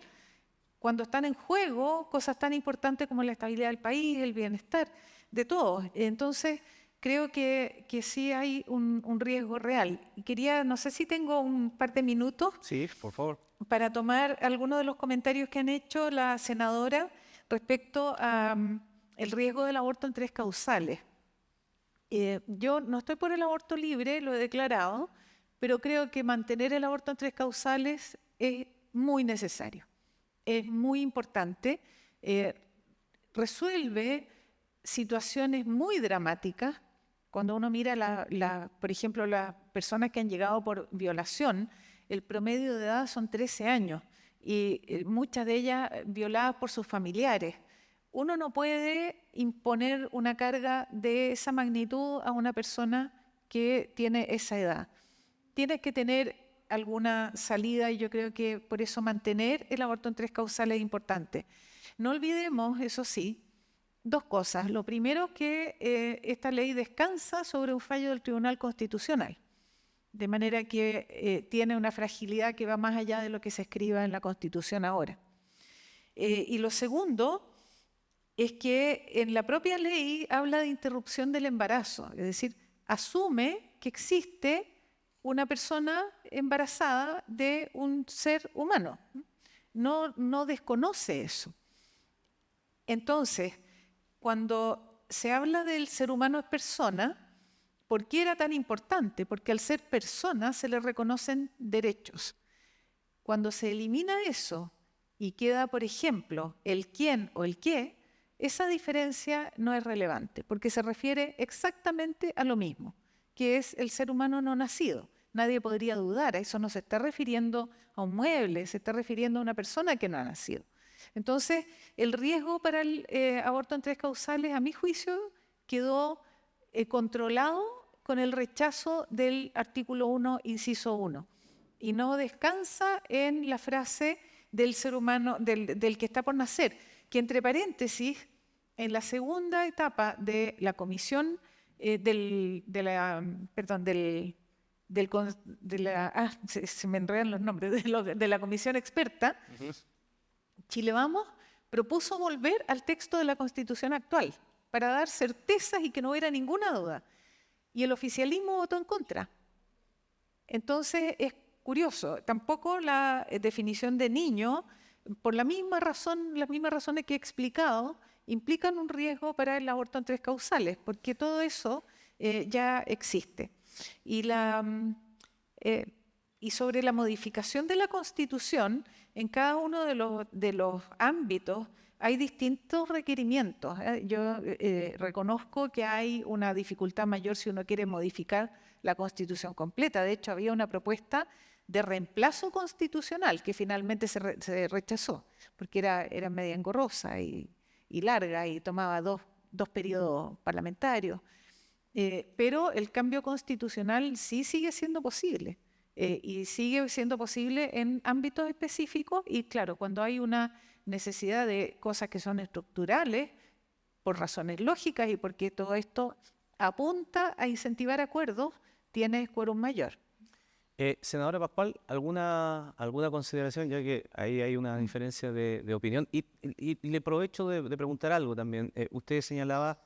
Cuando están en juego cosas tan importantes como la estabilidad del país, el bienestar de todos. Entonces, creo que sí hay un riesgo real. Y quería, no sé si tengo un par de minutos. Sí, por favor. Para tomar algunos de los comentarios que han hecho la senadora respecto a el riesgo del aborto en 3 causales. Yo no estoy por el aborto libre, lo he declarado, pero creo que mantener el aborto en 3 causales es muy necesario, es muy importante, resuelve situaciones muy dramáticas. Cuando uno mira, por ejemplo, las personas que han llegado por violación, el promedio de edad son 13 años y muchas de ellas violadas por sus familiares. Uno no puede imponer una carga de esa magnitud a una persona que tiene esa edad. Tiene que tener alguna salida y yo creo que por eso mantener el aborto en 3 causales es importante. No olvidemos, eso sí, 2 cosas. Lo primero, que esta ley descansa sobre un fallo del Tribunal Constitucional, de manera que tiene una fragilidad que va más allá de lo que se escriba en la Constitución ahora. Y lo segundo es que en la propia ley habla de interrupción del embarazo, es decir, asume que existe una persona embarazada de un ser humano. No desconoce eso. Entonces, cuando se habla del ser humano es persona, ¿por qué era tan importante? Porque al ser persona se le reconocen derechos. Cuando se elimina eso y queda, por ejemplo, el quién o el qué, esa diferencia no es relevante, porque se refiere exactamente a lo mismo, que es el ser humano no nacido. Nadie podría dudar, a eso no se está refiriendo a un mueble, se está refiriendo a una persona que no ha nacido. Entonces, el riesgo para el aborto en 3 causales, a mi juicio, quedó controlado con el rechazo del artículo 1, inciso 1, y no descansa en la frase del ser humano, del que está por nacer, que entre paréntesis, en la segunda etapa de la comisión, se me enredan los nombres, de la comisión experta, Chile Vamos propuso volver al texto de la Constitución actual para dar certezas y que no hubiera ninguna duda. Y el oficialismo votó en contra. Entonces es curioso, tampoco la definición de niño, por la misma razón, las mismas razones que he explicado, implican un riesgo para el aborto en 3 causales, porque todo eso ya existe. Y sobre la modificación de la Constitución, en cada uno de los ámbitos hay distintos requerimientos. Yo reconozco que hay una dificultad mayor si uno quiere modificar la Constitución completa. De hecho, había una propuesta de reemplazo constitucional que finalmente se rechazó, porque era media engorrosa y larga y tomaba dos periodos parlamentarios. Pero el cambio constitucional sí sigue siendo posible. Y sigue siendo posible en ámbitos específicos y claro, cuando hay una necesidad de cosas que son estructurales por razones lógicas y porque todo esto apunta a incentivar acuerdos, tienes quórum mayor. Senadora Pascual, ¿alguna consideración? Ya que ahí hay una diferencia de opinión. Y le aprovecho de preguntar algo también. Usted señalaba,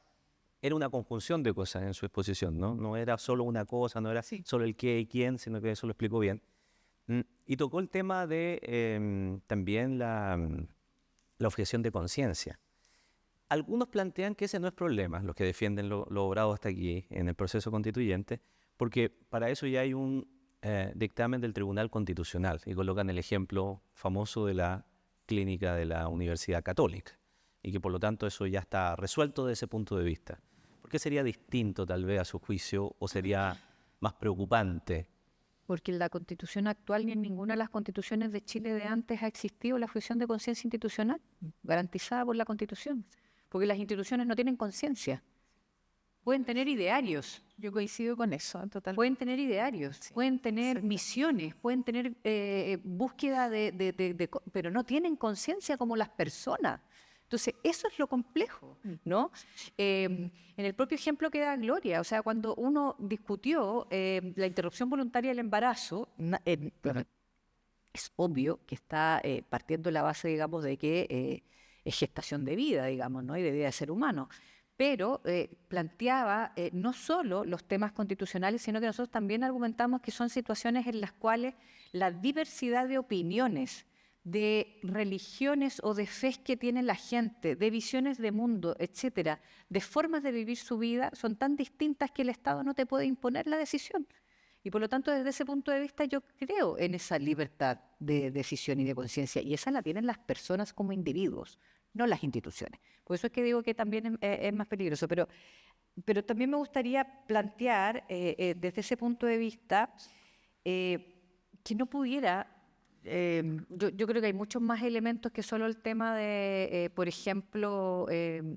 era una conjunción de cosas en su exposición, ¿no? No era solo una cosa, no era solo el qué y quién, sino que eso lo explicó bien. Y tocó el tema de también la objeción de conciencia. Algunos plantean que ese no es problema, los que defienden lo logrado hasta aquí en el proceso constituyente, porque para eso ya hay un dictamen del Tribunal Constitucional y colocan el ejemplo famoso de la clínica de la Universidad Católica y que por lo tanto eso ya está resuelto desde ese punto de vista. ¿Por qué sería distinto tal vez a su juicio o sería más preocupante? Porque en la Constitución actual ni en ninguna de las constituciones de Chile de antes ha existido la objeción de conciencia institucional, garantizada por la Constitución. Porque las instituciones no tienen conciencia. Pueden tener idearios. Yo coincido con eso, totalmente. Pueden tener idearios, pueden tener misiones, pueden tener búsqueda pero no tienen conciencia como las personas. Entonces, eso es lo complejo, ¿no? En el propio ejemplo que da Gloria, o sea, cuando uno discutió la interrupción voluntaria del embarazo, es obvio que está partiendo la base, digamos, de que es gestación de vida, digamos, ¿no? Y de vida de ser humano. Pero planteaba no solo los temas constitucionales, sino que nosotros también argumentamos que son situaciones en las cuales la diversidad de opiniones, de religiones o de fe que tiene la gente, de visiones de mundo, etcétera, de formas de vivir su vida, son tan distintas que el Estado no te puede imponer la decisión. Y por lo tanto, desde ese punto de vista, yo creo en esa libertad de decisión y de conciencia, y esa la tienen las personas como individuos, no las instituciones. Por eso es que digo que también es más peligroso. Pero también me gustaría plantear, desde ese punto de vista, que no pudiera... yo creo que hay muchos más elementos que solo el tema de, por ejemplo,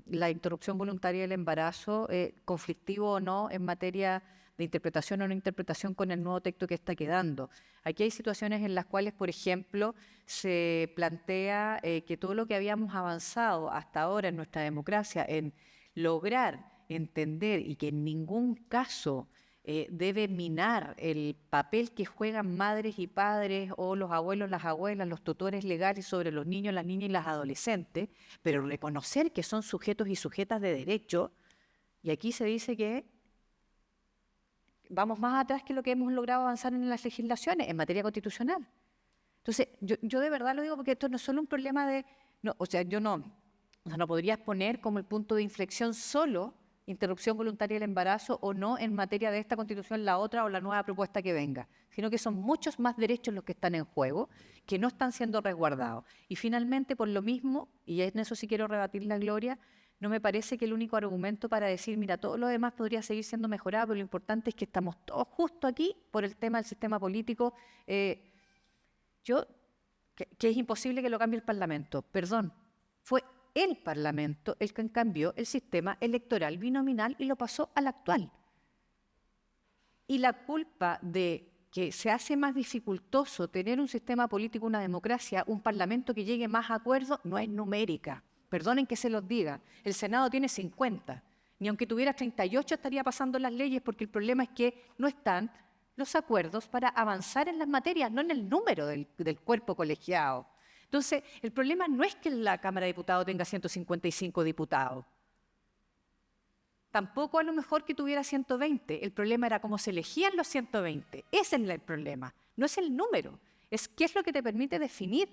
la interrupción voluntaria del embarazo, conflictivo o no en materia de interpretación o no interpretación con el nuevo texto que está quedando. Aquí hay situaciones en las cuales, por ejemplo, se plantea que todo lo que habíamos avanzado hasta ahora en nuestra democracia en lograr entender y que en ningún caso debe minar el papel que juegan madres y padres o los abuelos, las abuelas, los tutores legales sobre los niños, las niñas y las adolescentes, pero reconocer que son sujetos y sujetas de derecho, y aquí se dice que vamos más atrás que lo que hemos logrado avanzar en las legislaciones en materia constitucional. Entonces, yo de verdad lo digo porque esto no es solo un problema de... No, o sea, no podrías poner como el punto de inflexión solo interrupción voluntaria del embarazo o no en materia de esta Constitución, la otra o la nueva propuesta que venga, sino que son muchos más derechos los que están en juego, que no están siendo resguardados. Y finalmente, por lo mismo, y en eso sí quiero rebatir la Gloria, no me parece que el único argumento para decir, mira, todo lo demás podría seguir siendo mejorado, pero lo importante es que estamos todos justo aquí por el tema del sistema político, que es imposible que lo cambie el Parlamento. Perdón, fue el Parlamento el que cambió el sistema electoral binominal y lo pasó al actual. Y la culpa de que se hace más dificultoso tener un sistema político, una democracia, un Parlamento que llegue más a acuerdos, no es numérica. Perdonen que se los diga, el Senado tiene 50, ni aunque tuviera 38 estaría pasando las leyes porque el problema es que no están los acuerdos para avanzar en las materias, no en el número del cuerpo colegiado. Entonces, el problema no es que la Cámara de Diputados tenga 155 diputados, tampoco a lo mejor que tuviera 120, el problema era cómo se elegían los 120, ese es el problema, no es el número, es qué es lo que te permite definir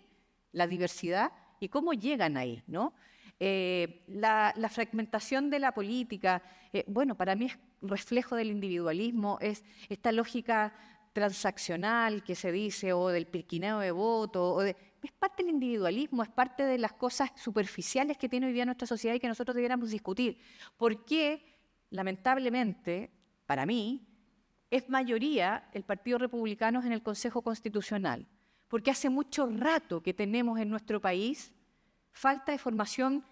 la diversidad y cómo llegan ahí, ¿no? La fragmentación de la política, bueno, para mí es reflejo del individualismo, es esta lógica transaccional que se dice, o del pirquineo de voto, es parte del individualismo, es parte de las cosas superficiales que tiene hoy día nuestra sociedad y que nosotros debiéramos discutir. ¿Por qué, lamentablemente, para mí, es mayoría el Partido Republicano en el Consejo Constitucional? Porque hace mucho rato que tenemos en nuestro país falta de formación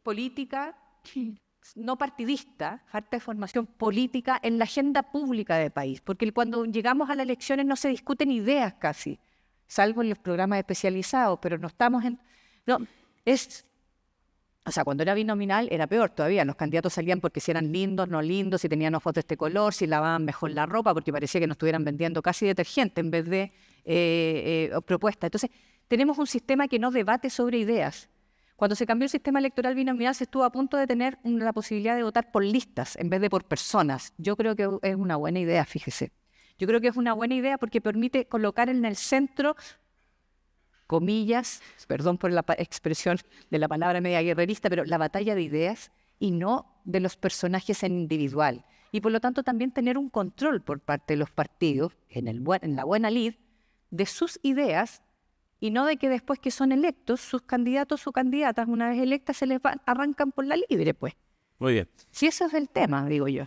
política, no partidista, falta de formación política en la agenda pública del país, porque cuando llegamos a las elecciones no se discuten ideas casi, salvo en los programas especializados, pero no estamos en... No, O sea, cuando era binominal era peor todavía. Los candidatos salían porque si eran lindos, no lindos, si tenían ojos de este color, si lavaban mejor la ropa, porque parecía que nos estuvieran vendiendo casi detergente en vez de propuesta. Entonces, tenemos un sistema que no debate sobre ideas. Cuando se cambió el sistema electoral binominal, se estuvo a punto de tener la posibilidad de votar por listas en vez de por personas. Yo creo que es una buena idea, fíjese. Yo creo que es una buena idea porque permite colocar en el centro, comillas, perdón por la expresión de la palabra media guerrerista, pero la batalla de ideas y no de los personajes en individual. Y por lo tanto también tener un control por parte de los partidos, en la buena lid, de sus ideas y no de que después que son electos, sus candidatos o candidatas, una vez electas, se les arrancan por la libre, pues. Muy bien. Si eso es el tema, digo yo.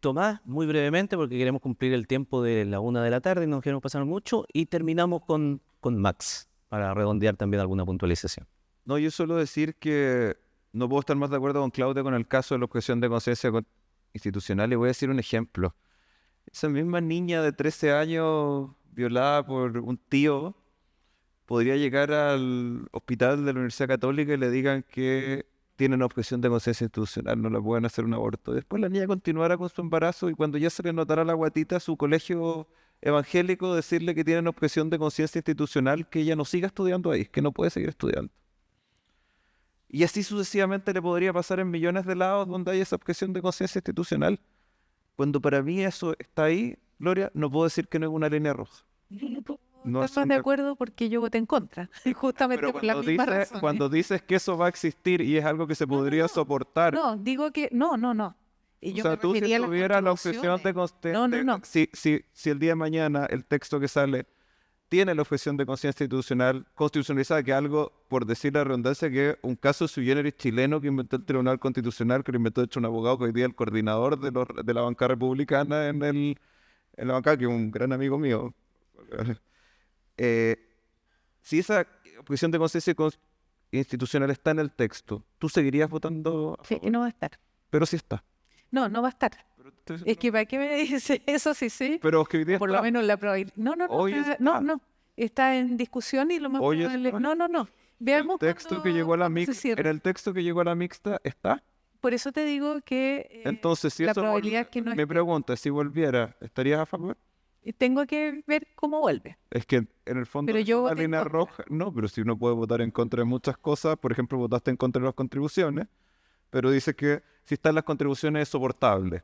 Tomás, muy brevemente, porque queremos cumplir el tiempo de la 1 de la tarde, no queremos pasar mucho, y terminamos con Max, para redondear también alguna puntualización. No, yo suelo decir que no puedo estar más de acuerdo con Claudia con el caso de la objeción de conciencia institucional. Y voy a decir un ejemplo. Esa misma niña de 13 años violada por un tío podría llegar al hospital de la Universidad Católica y le digan que tienen objeción de conciencia institucional, no le pueden hacer un aborto. Después la niña continuará con su embarazo y cuando ya se le notará la guatita, su colegio evangélico decirle que tienen objeción de conciencia institucional, que ella no siga estudiando ahí, que no puede seguir estudiando. Y así sucesivamente le podría pasar en millones de lados donde hay esa objeción de conciencia institucional. Cuando para mí eso está ahí, Gloria, no puedo decir que no es una línea roja. No estás de acuerdo porque yo voté en contra, justamente Pero por la misma razón. cuando dices que eso va a existir y es algo que se podría soportar. No, digo que no. Y yo o sea, me tú si refería a las tuviera la objeción de contribuciones. No. si el día de mañana el texto que sale tiene la objeción de conciencia institucional constitucionalizada, que algo, por decir la redundancia, que es un caso sui generis chileno que inventó el Tribunal Constitucional, que lo inventó de hecho un abogado que hoy día es el coordinador de la bancada republicana en la bancada, que es un gran amigo mío. Si esa objeción de conciencia institucional está en el texto, ¿tú seguirías votando a favor? Sí, no va a estar. Pero sí está. No va a estar. Es que ¿para qué me dice eso? Sí. Pero es que hoy día por está. lo menos la probabilidad. Hoy No. Está en discusión y lo más Hoy probable. está. No. Veamos El texto que llegó a la cuándo se mixta, cierra. en el texto que llegó a la mixta está. Por eso te digo que Entonces, si la eso probabilidad es que no me esté. pregunta, si volviera, ¿estarías a favor? Tengo que ver cómo vuelve. Es que en el fondo Pero es yo una voté en línea contra. roja. No, pero si uno puede votar en contra de muchas cosas, por ejemplo, votaste en contra de las contribuciones, pero dice que si están las contribuciones es soportable.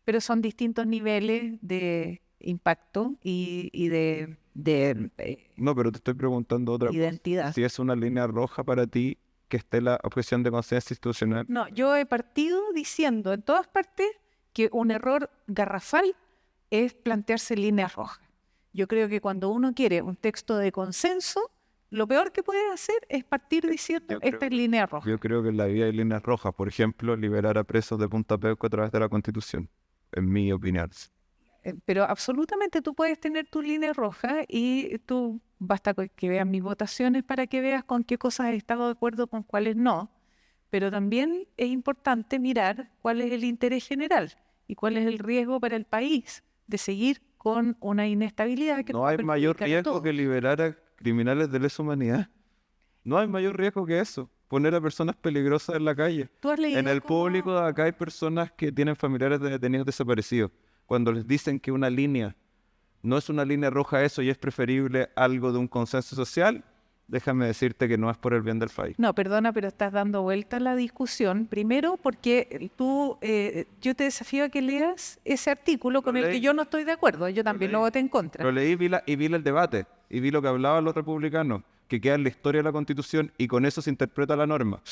Pero son distintos niveles de impacto y de No, pero te estoy preguntando otra cosa. identidad. Si es una línea roja para ti que esté la objeción de conciencia institucional. No, yo he partido diciendo en todas partes que un error garrafal es plantearse líneas rojas. Yo creo que cuando uno quiere un texto de consenso, lo peor que puede hacer es partir diciendo Yo creo esta es línea roja. Yo creo que en la vida hay líneas rojas. Por ejemplo, liberar a presos de Punta Peuco a través de la Constitución, en mi opinión. Pero absolutamente tú puedes tener tu línea roja y tú basta con que veas mis votaciones para que veas con qué cosas he estado de acuerdo, con cuáles no. Pero también es importante mirar cuál es el interés general y cuál es el riesgo para el país de seguir con una inestabilidad que No nos va a hay mayor perjudicar a riesgo todos. que liberar a criminales de lesa humanidad. No hay mayor riesgo que eso. Poner a personas peligrosas en la calle. ¿Tú has leído En el cómo- público de acá hay personas que tienen familiares de detenidos desaparecidos. Cuando les dicen que una línea no es una línea roja eso y es preferible algo de un consenso social, déjame decirte que no es por el bien del país. No, perdona, pero estás dando vuelta a la discusión. Primero, porque yo te desafío a que leas ese artículo con el leí. que yo no estoy de acuerdo. Yo también lo leí. voté en contra. Lo leí y vi el debate y vi lo que hablaban los republicanos, que queda en la historia de la Constitución y con eso se interpreta la norma.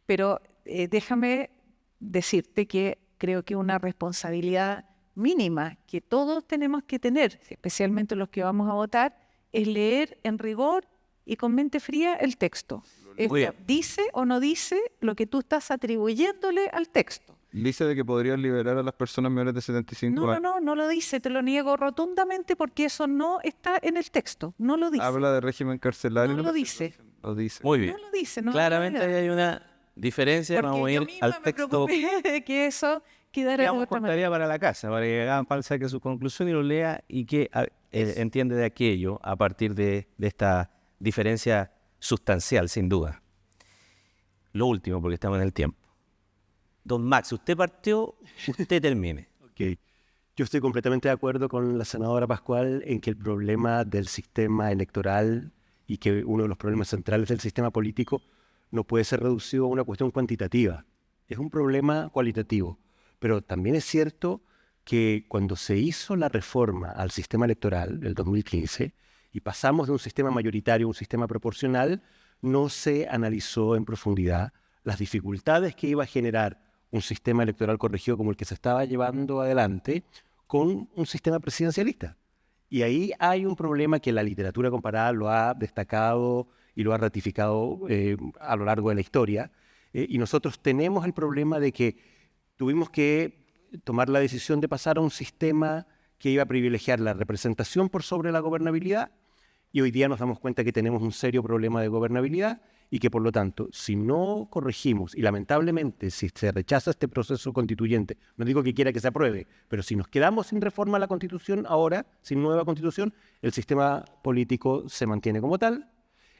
Pero déjame decirte que creo que una responsabilidad mínima que todos tenemos que tener, especialmente los que vamos a votar, es leer en rigor y con mente fría el texto. Esto bien. ¿dice o no dice lo que tú estás atribuyéndole al texto? Dice de que podrían liberar a las personas menores de 75 años. No lo dice, te lo niego rotundamente porque eso no está en el texto, no lo dice. Habla de régimen carcelario. No lo dice. Lo dice. Muy bien. No lo dice, no Claramente ahí hay una diferencia. porque Vamos a yo ir misma al me texto. preocupé de que eso quedara de Digamos, otra manera. contaría para la casa, para que hagan Pal saque su conclusión y lo lea y que entiende de aquello a partir de esta diferencia sustancial, sin duda. lo último, porque estamos en el tiempo. Don Max, usted partió, usted termine. Ok. Yo estoy completamente de acuerdo con la senadora Pascual en que el problema del sistema electoral y que uno de los problemas centrales del sistema político no puede ser reducido a una cuestión cuantitativa. Es un problema cualitativo. Pero también es cierto que cuando se hizo la reforma al sistema electoral del 2015 y pasamos de un sistema mayoritario a un sistema proporcional, no se analizó en profundidad las dificultades que iba a generar un sistema electoral corregido como el que se estaba llevando adelante con un sistema presidencialista. Y ahí hay un problema que la literatura comparada lo ha destacado y lo ha ratificado a lo largo de la historia. Y nosotros tenemos el problema de que tuvimos que tomar la decisión de pasar a un sistema que iba a privilegiar la representación por sobre la gobernabilidad, y hoy día nos damos cuenta que tenemos un serio problema de gobernabilidad y que, por lo tanto, si no corregimos, y lamentablemente si se rechaza este proceso constituyente, no digo que quiera que se apruebe, pero si nos quedamos sin reforma a la Constitución ahora, sin nueva Constitución, el sistema político se mantiene como tal,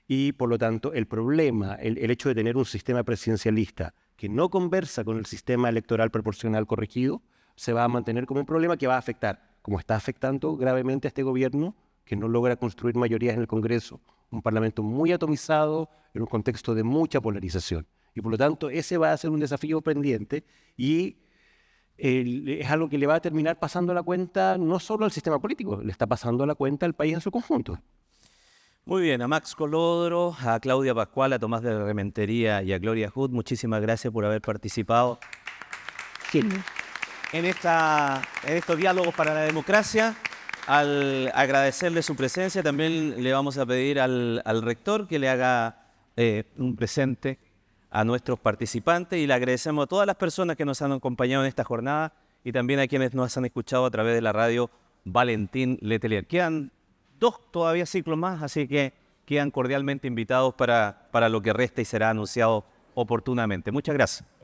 y por lo tanto el problema, el hecho de tener un sistema presidencialista que no conversa con el sistema electoral proporcional corregido, se va a mantener como un problema que va a afectar, como está afectando gravemente a este gobierno, que no logra construir mayorías en el Congreso, un parlamento muy atomizado en un contexto de mucha polarización. Y por lo tanto, ese va a ser un desafío pendiente y es algo que le va a terminar pasando la cuenta no solo al sistema político, le está pasando la cuenta al país en su conjunto. Muy bien, a Max Colodro, a Claudia Pascual, a Tomás de Rementería y a Gloria Hood, muchísimas gracias por haber participado en estos diálogos para la democracia. Al agradecerle su presencia, también le vamos a pedir al rector que le haga un presente a nuestros participantes, y le agradecemos a todas las personas que nos han acompañado en esta jornada y también a quienes nos han escuchado a través de la radio Valentín Letelier. Quedan 2 todavía ciclos más, así que quedan cordialmente invitados para lo que resta y será anunciado oportunamente. Muchas gracias.